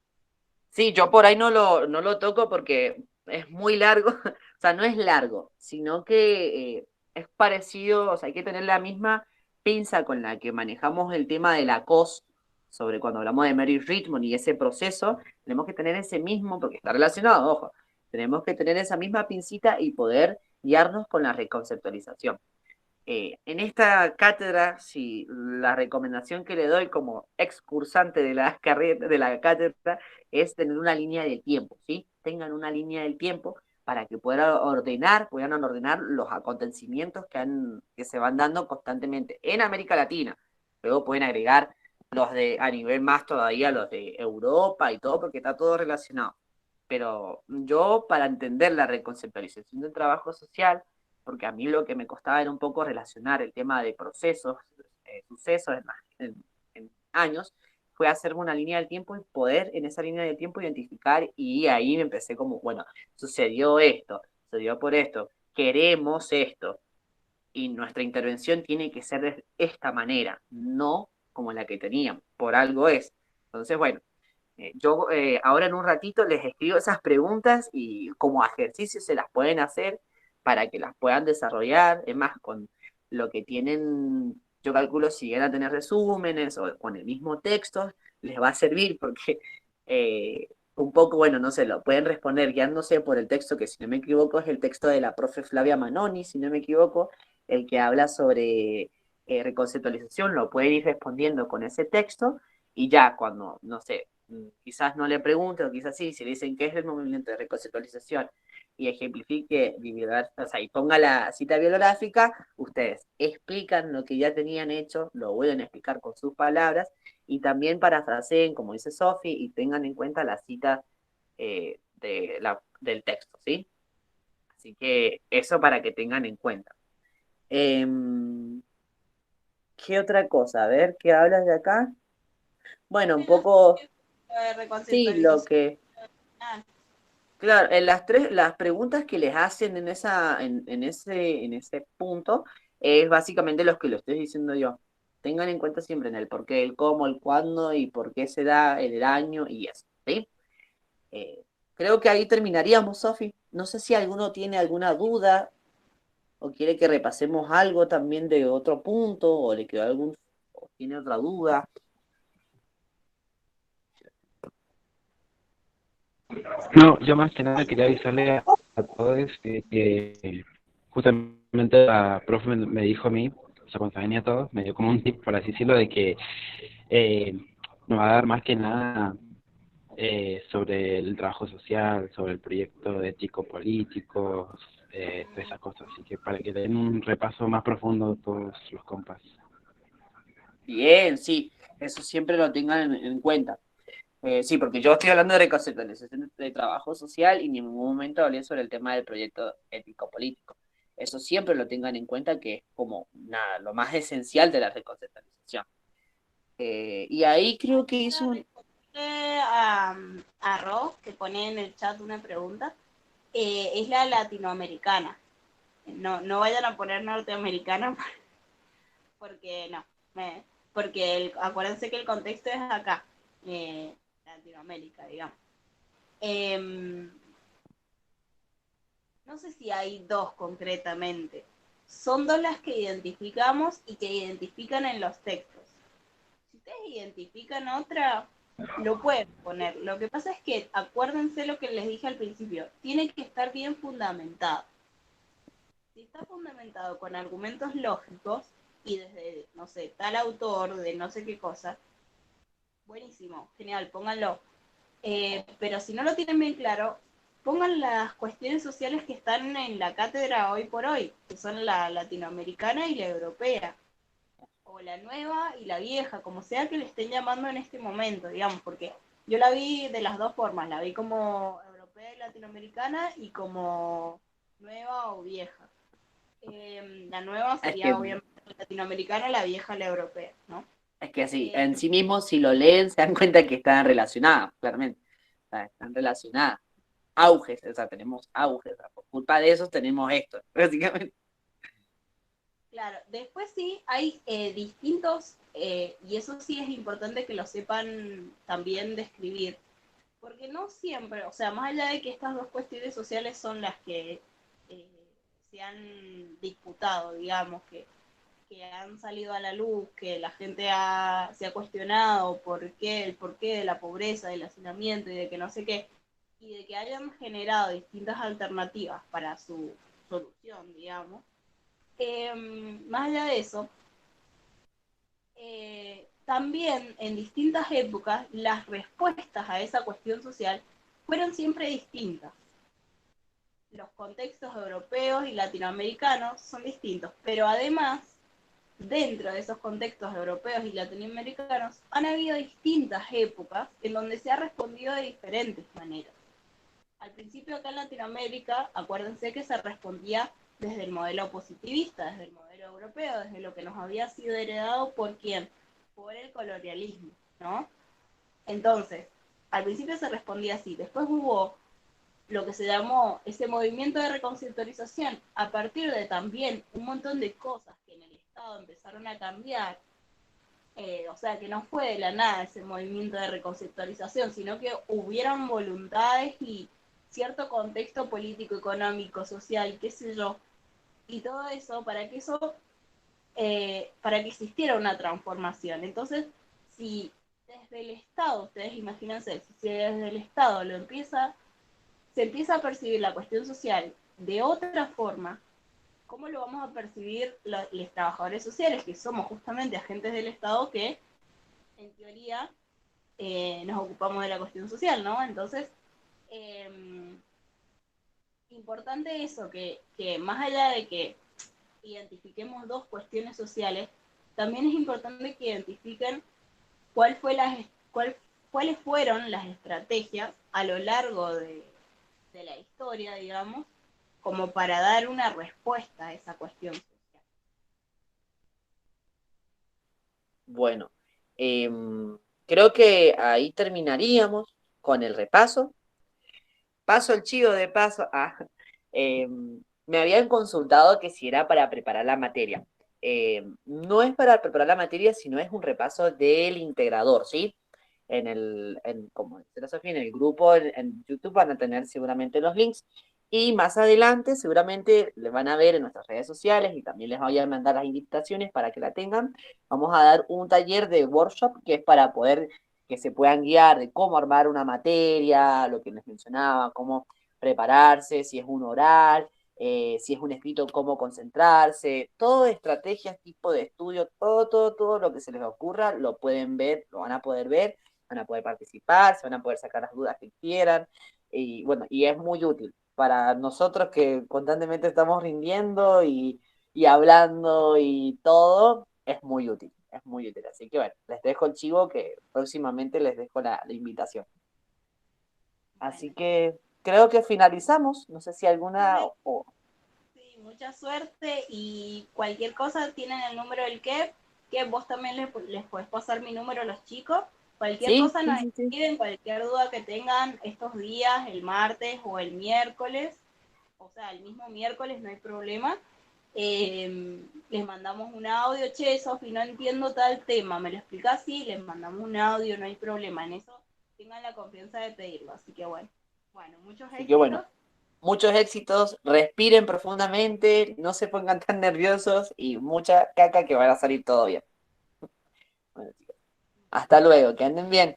Sí, yo por ahí no lo toco porque es muy largo, o sea, no es largo, sino que es parecido, o sea, hay que tener la misma pinza con la que manejamos el tema de la COS, sobre cuando hablamos de Mary Richmond y ese proceso, tenemos que tener ese mismo, porque está relacionado, ojo, tenemos que tener esa misma pincita y poder guiarnos con la reconceptualización. En esta cátedra, si la recomendación que le doy como excursante de la carrera, de la cátedra, es tener una línea del tiempo, ¿sí? Tengan una línea del tiempo para que puedan ordenar los acontecimientos que se van dando constantemente en América Latina. Luego pueden agregar a nivel más todavía, los de Europa y todo, porque está todo relacionado. Pero yo, para entender la reconceptualización del trabajo social, porque a mí lo que me costaba era un poco relacionar el tema de procesos, sucesos en años, fue hacerme una línea del tiempo y poder en esa línea del tiempo identificar, y ahí me empecé como, bueno, sucedió esto, sucedió por esto, queremos esto, y nuestra intervención tiene que ser de esta manera, no como la que teníamos, por algo es. Entonces, bueno, yo ahora en un ratito les escribo esas preguntas y como ejercicio se las pueden hacer para que las puedan desarrollar. Es más, con lo que tienen, yo calculo si llegan a tener resúmenes o con el mismo texto, les va a servir porque un poco, bueno, no sé, lo pueden responder guiándose por el texto que si no me equivoco es el texto de la profe Flavia Manoni, si no me equivoco, el que habla sobre reconceptualización, lo pueden ir respondiendo con ese texto y ya cuando, no sé, quizás no le pregunten o quizás sí, si le dicen qué es el movimiento de reconceptualización y ejemplifique, o sea, y ponga la cita bibliográfica, ustedes explican lo que ya tenían hecho, lo vuelven a explicar con sus palabras y también parafraseen, como dice Sofi, y tengan en cuenta la cita del texto, ¿sí? Así que eso para que tengan en cuenta. ¿Qué otra cosa? A ver, ¿qué hablas de acá? Bueno, un poco, sí, lo que... Claro, en las preguntas que les hacen en ese punto es básicamente los que lo estoy diciendo yo. Tengan en cuenta siempre en el por qué, el cómo, el cuándo y por qué se da el año y eso, ¿sí? Eh, Creo que ahí terminaríamos, Sofi. No sé si alguno tiene alguna duda o quiere que repasemos algo también de otro punto o le quedó o tiene otra duda. No, yo más que nada quería avisarle a todos que justamente la profe me dijo a mí, o sea, cuando venía a todos, me dio como un tip, por así decirlo, de que eh, me va a dar más que nada sobre el trabajo social, sobre el proyecto ético-político, todas esas cosas. Así que para que den un repaso más profundo todos los compas. Bien, sí, eso siempre lo tengan en cuenta. Sí, porque yo estoy hablando de reconceptualización de trabajo social y en ningún momento hablé sobre el tema del proyecto ético-político. Eso siempre lo tengan en cuenta que es como nada, lo más esencial de la reconceptualización. Y ahí creo que hizo un... A Ross, que pone en el chat una pregunta, es la latinoamericana. No, no vayan a poner norteamericana porque no. Porque acuérdense que el contexto es acá, Latinoamérica, digamos. No sé si hay dos concretamente. Son dos las que identificamos y que identifican en los textos. Si ustedes identifican otra, lo pueden poner. Lo que pasa es que acuérdense lo que les dije al principio, tiene que estar bien fundamentado. Si está fundamentado con argumentos lógicos y desde, no sé, tal autor, de no sé qué cosa, buenísimo, genial, pónganlo. Pero si no lo tienen bien claro, pongan las cuestiones sociales que están en la cátedra hoy por hoy, que son la latinoamericana y la europea, o la nueva y la vieja, como sea que le estén llamando en este momento, digamos, porque yo la vi de las dos formas, la vi como europea y latinoamericana y como nueva o vieja. La nueva Es sería que, obviamente la latinoamericana, la vieja la europea, ¿no? es que así, en sí mismos, si lo leen, se dan cuenta que están relacionadas, claramente. O sea, están relacionadas. Auges, o sea, tenemos auges. O sea, por culpa de eso tenemos esto, básicamente. Claro, después sí hay distintos, y eso sí es importante que lo sepan también describir, porque no siempre, o sea, más allá de que estas dos cuestiones sociales son las que eh, se han disputado, digamos, que han salido a la luz, que la gente se ha cuestionado el porqué de la pobreza, del hacinamiento y de que no sé qué, y de que hayan generado distintas alternativas para su solución, digamos. Más allá de eso, también en distintas épocas las respuestas a esa cuestión social fueron siempre distintas. Los contextos europeos y latinoamericanos son distintos, pero además, dentro de esos contextos europeos y latinoamericanos, han habido distintas épocas en donde se ha respondido de diferentes maneras. Al principio acá en Latinoamérica, acuérdense que se respondía desde el modelo positivista, desde el modelo europeo, desde lo que nos había sido heredado por quién, por el colonialismo, ¿no? Entonces, al principio se respondía así, después hubo lo que se llamó ese movimiento de reconceptualización, a partir de también un montón de cosas que en el Estado empezaron a cambiar, o sea, que no fue de la nada ese movimiento de reconceptualización, sino que hubieron voluntades y cierto contexto político, económico, social, qué sé yo, y todo eso, para que existiera una transformación. Entonces, si desde el Estado, ustedes imagínense, si desde el Estado se empieza a percibir la cuestión social de otra forma, ¿cómo lo vamos a percibir los trabajadores sociales, que somos justamente agentes del Estado que, en teoría, nos ocupamos de la cuestión social, ¿no? Entonces, importante eso, que más allá de que identifiquemos dos cuestiones sociales, también es importante que identifiquen cuáles fueron las estrategias a lo largo de la historia, digamos, como para dar una respuesta a esa cuestión social. Bueno, creo que ahí terminaríamos con el repaso. Paso el chivo de paso. Me habían consultado que si era para preparar la materia. No es para preparar la materia, sino es un repaso del integrador, ¿sí? Como dice la Sofía, en el grupo en YouTube van a tener seguramente los links. Y más adelante seguramente le van a ver en nuestras redes sociales y también les voy a mandar las invitaciones para que la tengan. Vamos a dar un taller de workshop que es para poder que se puedan guiar de cómo armar una materia, lo que les mencionaba, cómo prepararse, si es un oral, si es un escrito, cómo concentrarse, todo estrategias, tipo de estudio, todo lo que se les ocurra, lo pueden ver, lo van a poder ver, van a poder participar, se van a poder sacar las dudas que quieran, y bueno, y es muy útil para nosotros que constantemente estamos rindiendo y hablando y todo, es muy útil. Así que bueno, les dejo el chivo que próximamente les dejo la invitación. Así Bueno, que creo que finalizamos. No sé si alguna... sí, mucha suerte y cualquier cosa tienen el número del que vos también les podés pasar mi número a los chicos. Cualquier Sí, cosa sí, nos sí, sí. escriben, cualquier duda que tengan estos días, el martes o el miércoles, o sea, el mismo miércoles no hay problema. Les mandamos un audio, che, Sofi, no entiendo tal tema, me lo explicás, sí, les mandamos un audio, no hay problema, en eso tengan la confianza de pedirlo, así que bueno, muchos Así que bueno, éxitos. muchos éxitos, respiren profundamente, no se pongan tan nerviosos y mucha caca que van a salir todo bien. Bueno, chicos, hasta luego, que anden bien.